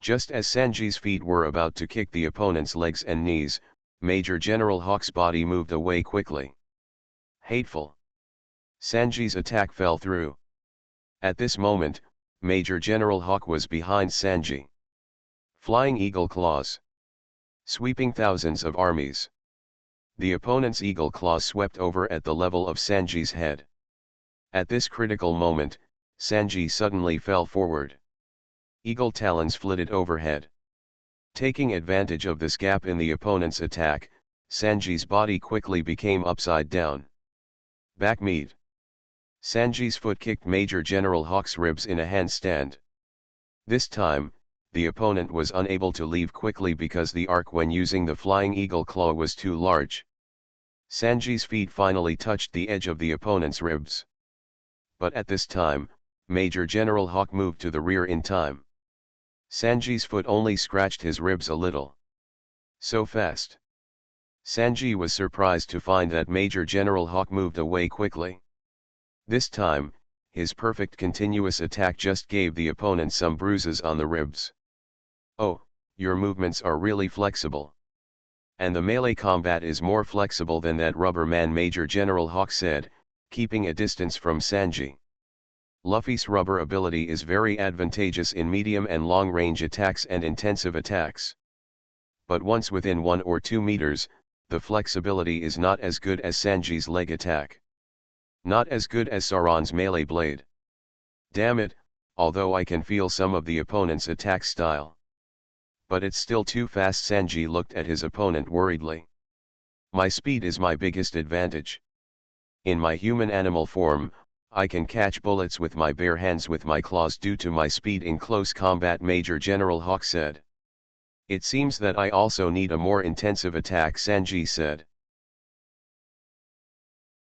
Just as Sanji's feet were about to kick the opponent's legs and knees, Major General Hawk's body moved away quickly. Hateful. Sanji's attack fell through. At this moment, Major General Hawk was behind Sanji. Flying eagle claws. Sweeping thousands of armies. The opponent's eagle claws swept over at the level of Sanji's head. At this critical moment, Sanji suddenly fell forward. Eagle talons flitted overhead. Taking advantage of this gap in the opponent's attack, Sanji's body quickly became upside down. Back meet. Sanji's foot kicked Major General Hawk's ribs in a handstand. This time, the opponent was unable to leave quickly because the arc when using the flying eagle claw was too large. Sanji's feet finally touched the edge of the opponent's ribs. But at this time, Major General Hawk moved to the rear in time. Sanji's foot only scratched his ribs a little. So fast. Sanji was surprised to find that Major General Hawk moved away quickly. This time, his perfect continuous attack just gave the opponent some bruises on the ribs. Oh, your movements are really flexible. And the melee combat is more flexible than that rubber man, Major General Hawk said, keeping a distance from Sanji. Luffy's rubber ability is very advantageous in medium and long-range attacks and intensive attacks. But once within 1 or 2 meters, the flexibility is not as good as Sanji's leg attack. Not as good as Sauron's melee blade. Damn it, although I can feel some of the opponent's attack style. But it's still too fast. Sanji looked at his opponent worriedly. My speed is my biggest advantage. In my human animal form, I can catch bullets with my bare hands with my claws due to my speed in close combat, Major General Hawk said. It seems that I also need a more intensive attack, Sanji said.